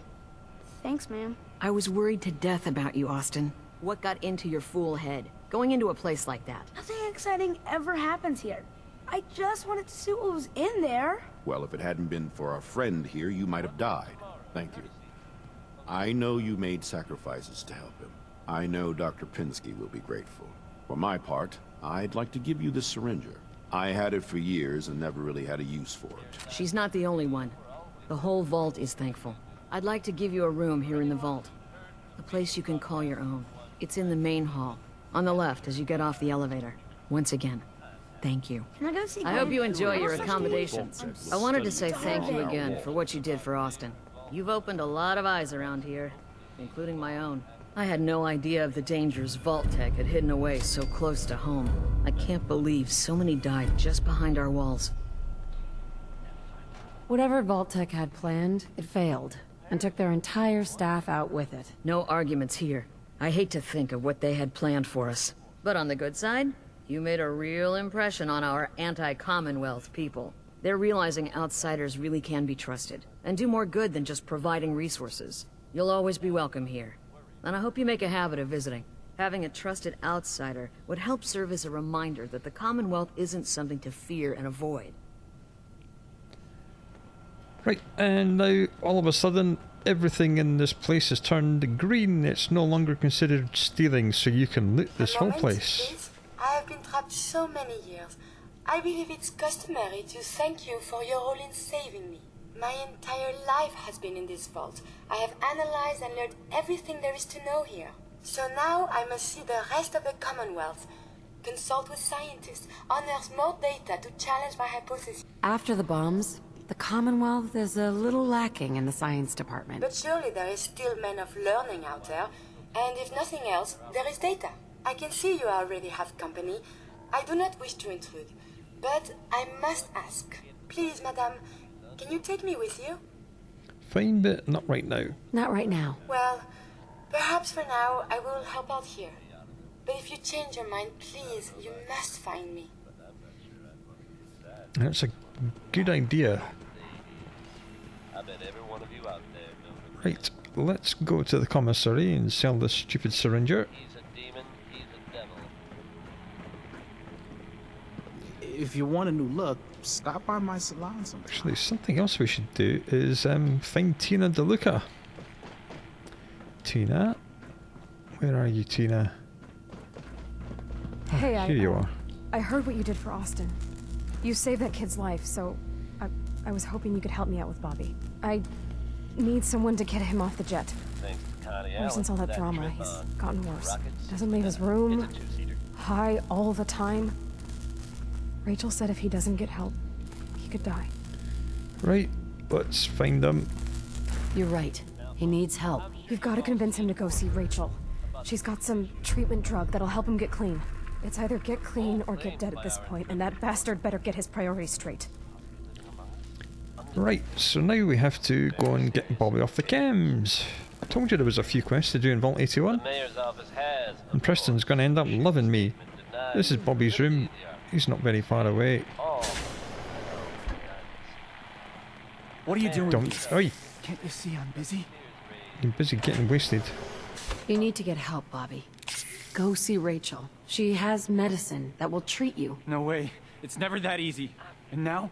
Thanks, ma'am. I was worried to death about you, Austin. What got into your fool head? Going into a place like that? Nothing exciting ever happens here. I just wanted to see what was in there. Well, if it hadn't been for our friend here, you might have died. Thank you. I know you made sacrifices to help him. I know Dr. Pinsky will be grateful. For my part, I'd like to give you this syringer. I had it for years and never really had a use for it. She's not the only one. The whole vault is thankful. I'd like to give you a room here in the vault. A place you can call your own. It's in the main hall. On the left as you get off the elevator. Once again, thank you. Can I go see I hope you enjoy your accommodations. I wanted to say thank you again for what you did for Austin. You've opened a lot of eyes around here, including my own. I had no idea of the dangers Vault Tech had hidden away so close to home. I can't believe so many died just behind our walls. Whatever Vault Tech had planned, it failed, and took their entire staff out with it. No arguments here. I hate to think of what they had planned for us. But on the good side, you made a real impression on our anti-Commonwealth people. They're realizing outsiders really can be trusted, and do more good than just providing resources. You'll always be welcome here. And I hope you make a habit of visiting. Having a trusted outsider would help serve as a reminder that the Commonwealth isn't something to fear and avoid. Right, and now all of a sudden everything in this place has turned green. It's no longer considered stealing, so you can loot this whole place. Please. I have been trapped so many years. I believe it's customary to thank you for your role in saving me. My entire life has been in this vault. I have analyzed and learned everything there is to know here. So now I must see the rest of the Commonwealth, consult with scientists, unearth more data to challenge my hypothesis. After the bombs, the Commonwealth is a little lacking in the science department. But surely there is still men of learning out there, and if nothing else, there is data. I can see you already have company. I do not wish to intrude, but I must ask. Please, madame, can you take me with you? Fine, but not right now. Not right now. Well, perhaps for now I will help out here. But if you change your mind, please, you must find me. That's a good idea. I bet every one of you out there knows. Right, let's go to the commissary and sell this stupid syringer. He's a demon, he's a devil. If you want a new look, stop by my salon sometime. Actually, something else we should do is find Tina DeLuca. Tina? Where are you, Tina? Hey, Here you are. I heard what you did for Austin. You saved that kid's life, so I was hoping you could help me out with Bobby. I need someone to get him off the jet. Thanks to Connie Ever since all that drama, he's gotten worse. Rockets, Doesn't leave his room, high all the time. Rachel said if he doesn't get help, he could die. Right, let's find him. You're right. He needs help. You've got to convince him to go see Rachel. She's got some treatment drug that'll help him get clean. It's either get clean or get dead at this point, and that bastard better get his priorities straight. Right, so now we have to go and get Bobby off the cams. I told you there was a few quests to do in Vault 81. The mayor's office has. And Preston's gonna end up loving me. This is Bobby's room. He's not very far away. What are you doing? Don't. Oi! Can't you see I'm busy? You're busy getting wasted. You need to get help, Bobby. Go see Rachel. She has medicine that will treat you. No way. It's never that easy. And now,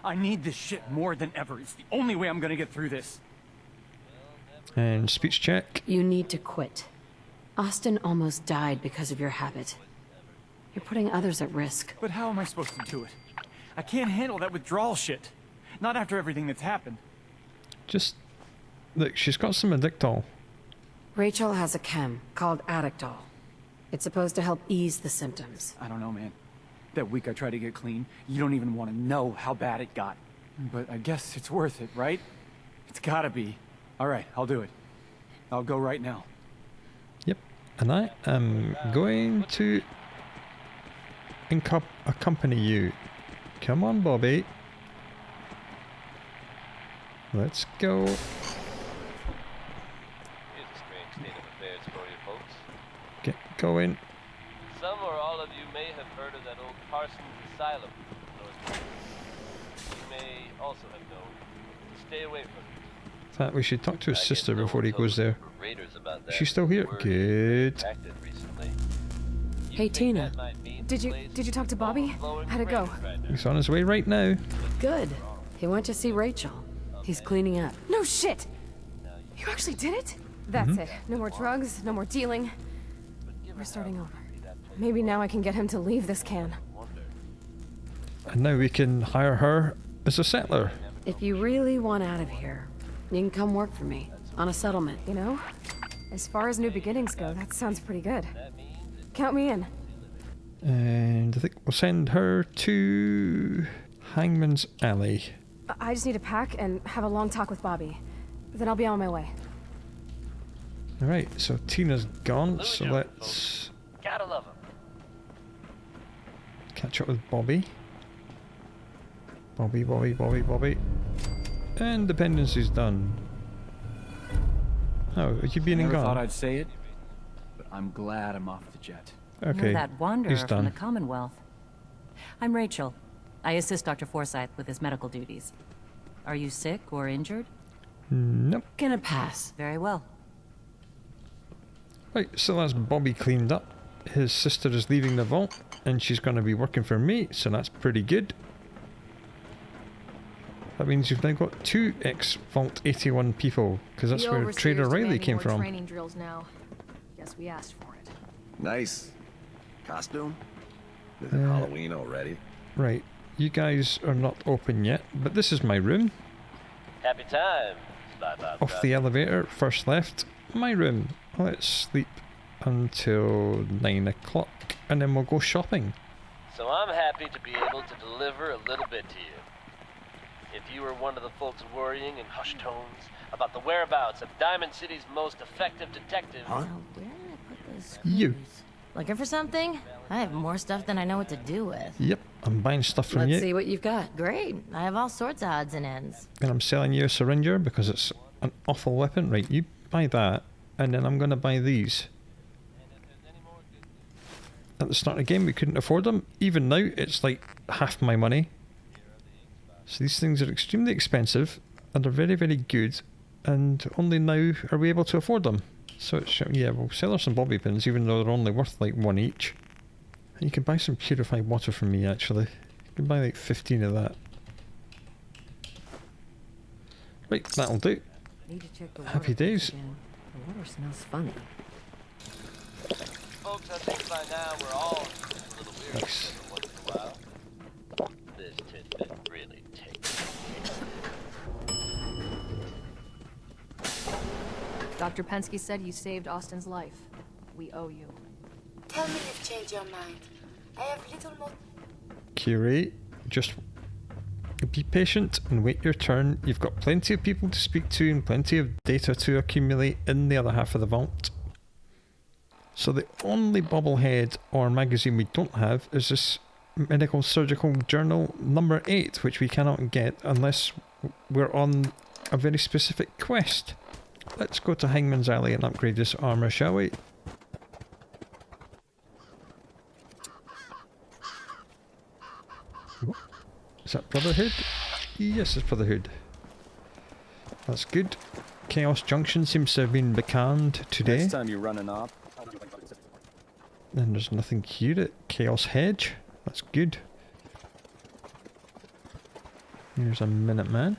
I need this shit more than ever. It's the only way I'm gonna get through this. And speech check. You need to quit. Austin almost died because of your habit. You're putting others at risk. But how am I supposed to do it? I can't handle that withdrawal shit. Not after everything that's happened. Just... Look, she's got some addictol. Rachel has a chem called Addictol. It's supposed to help ease the symptoms. I don't know, man. That week I tried to get clean, you don't even want to know how bad it got. But I guess it's worth it, right? It's gotta be. Alright, I'll do it. I'll go right now. Yep. And I am going to accompany you. Come on, Bobby. Let's go. Here's a strange state of affairs for you folks. Get going. Some or all of you may have heard of that old Parsons Asylum. You may also have known to stay away from it. In fact, we should talk to his sister before he goes there. Is she still here? Good. Hey, Tina. Did you talk to Bobby? How'd it go? He's on his way right now. Good. He went to see Rachel. He's cleaning up. No shit! You actually did it? That's it. No more drugs, no more dealing. We're starting over. Maybe now I can get him to leave this can. And now we can hire her as a settler. If you really want out of here, you can come work for me on a settlement. You know, as far as new beginnings go, that sounds pretty good. Count me in. And I think we'll send her to Hangman's Alley. I just need to pack and have a long talk with Bobby. Then I'll be on my way. Alright, so Tina's gone, so let's Gotta love him. catch up with Bobby. Bobby. And Dependency's done. Oh, are you being I and never gone? thought I'd say it, but I'm glad I'm off the jet. Okay, You're that wanderer he's from the done. Commonwealth. I'm Rachel. I assist Dr. Forsyth with his medical duties. Are you sick or injured? Nope. Gonna pass. Very well. Right, so that's Bobby cleaned up. His sister is leaving the vault, and she's going to be working for me, so that's pretty good. That means you've now got 2 ex-Vault 81 people, because that's The where overseer's Trader Riley demanding came more from. Training drills now. Guess we asked for it. Nice. Costume? Is it Uh, Halloween already? Right, you guys are not open yet, but this is my room. Happy times. Off the elevator, first left, my room. Let's sleep until 9 o'clock, and then we'll go shopping. So I'm happy to be able to deliver a little bit to you. If you were one of the folks worrying in hushed tones about the whereabouts of Diamond City's most effective detective... Huh? Where did I put those You. Looking for something? I have more stuff than I know what to do with. Yep, I'm buying stuff from you. Let's see what you've got. Great. I have all sorts of odds and ends. And I'm selling you a syringer because it's an awful weapon. Right, you buy that, and then I'm going to buy these. At the start of the game, we couldn't afford them. Even now, it's like half my money. So these things are extremely expensive, and they're very, very good, and only now are we able to afford them. So it's, yeah, we'll sell her some bobby pins, even though they're only worth like 1 each. And you can buy some purified water from me, actually. You can buy like 15 of that. Right, that'll do. Need to check the Happy days. again. The water smells funny. Folks, I think by now we're all a little weird Nice. once in a while. This tidbit really takes. Dr. Pensky said you saved Austin's life. We owe you. Tell me you've changed your mind. I have little more. Curie, just be patient and wait your turn. You've got plenty of people to speak to and plenty of data to accumulate in the other half of the vault. So the only bobblehead or magazine we don't have is this Medical Surgical Journal number 8, which we cannot get unless we're on a very specific quest. Let's go to Hangman's Alley and upgrade this armor, shall we? Is that Brotherhood? Yes, it's Brotherhood. That's good. Chaos Junction seems to have been becanned today. Next time you're running off. And there's nothing here at Chaos Hedge. That's good. Here's a Minuteman.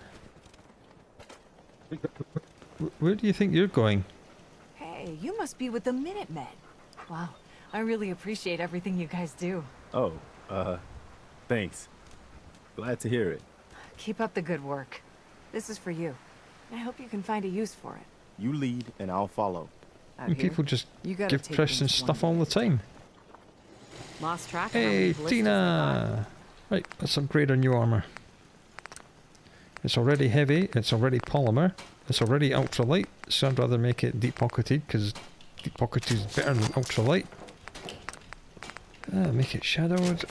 Where do you think you're going? Hey, you must be with the Minutemen. Wow, I really appreciate everything you guys do. Oh, thanks. Glad to hear it. Keep up the good work. This is for you. I hope you can find a use for it. You lead, and I'll follow. And people just You gotta give take Preston things stuff one all the time. Lost track of how Hey, many blisters I Tina! Right, let's upgrade our new armor. It's already heavy, it's already polymer, it's already ultralight, so I'd rather make it deep-pocketed, because deep-pocketed is better than ultralight. Make it shadowed.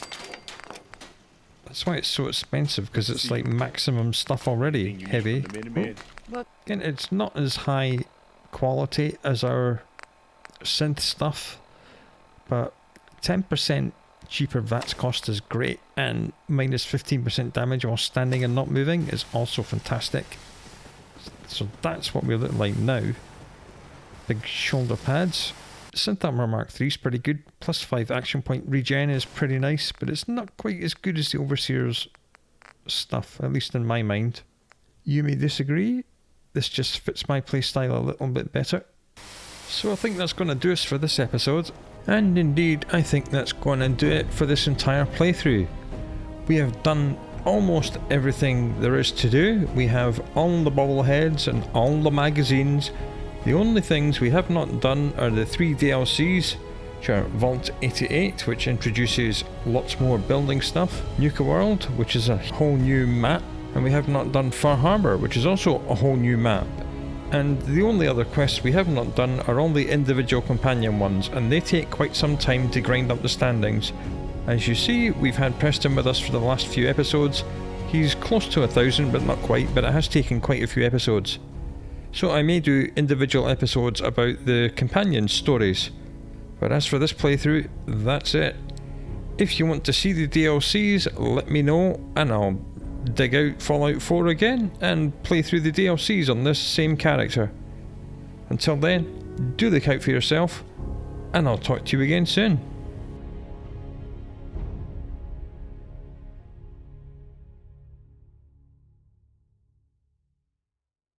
That's why it's so expensive, because it's like maximum stuff already heavy. Oh. Again, it's not as high quality as our synth stuff, but 10% cheaper VATS cost is great, and minus 15% damage while standing and not moving is also fantastic. So that's what we look like now. Big shoulder pads. Synth Armor Mark III is pretty good. Plus 5 action point regen is pretty nice, but it's not quite as good as the Overseer's stuff, at least in my mind. You may disagree. This just fits my playstyle a little bit better. So I think that's going to do us for this episode. And indeed, I think that's going to do it for this entire playthrough. We have done almost everything there is to do. We have all the bobbleheads and all the magazines. The only things we have not done are the 3 DLCs, which are Vault 88, which introduces lots more building stuff, Nuka World, which is a whole new map, and we have not done Far Harbor, which is also a whole new map. And the only other quests we have not done are all the individual companion ones, and they take quite some time to grind up the standings. As you see, we've had Preston with us for the last few episodes. He's close to 1,000, but not quite, but it has taken quite a few episodes. So I may do individual episodes about the companion stories. But as for this playthrough, that's it. If you want to see the DLCs, let me know, and I'll dig out Fallout 4 again and play through the DLCs on this same character. Until then, do look out for yourself, and I'll talk to you again soon.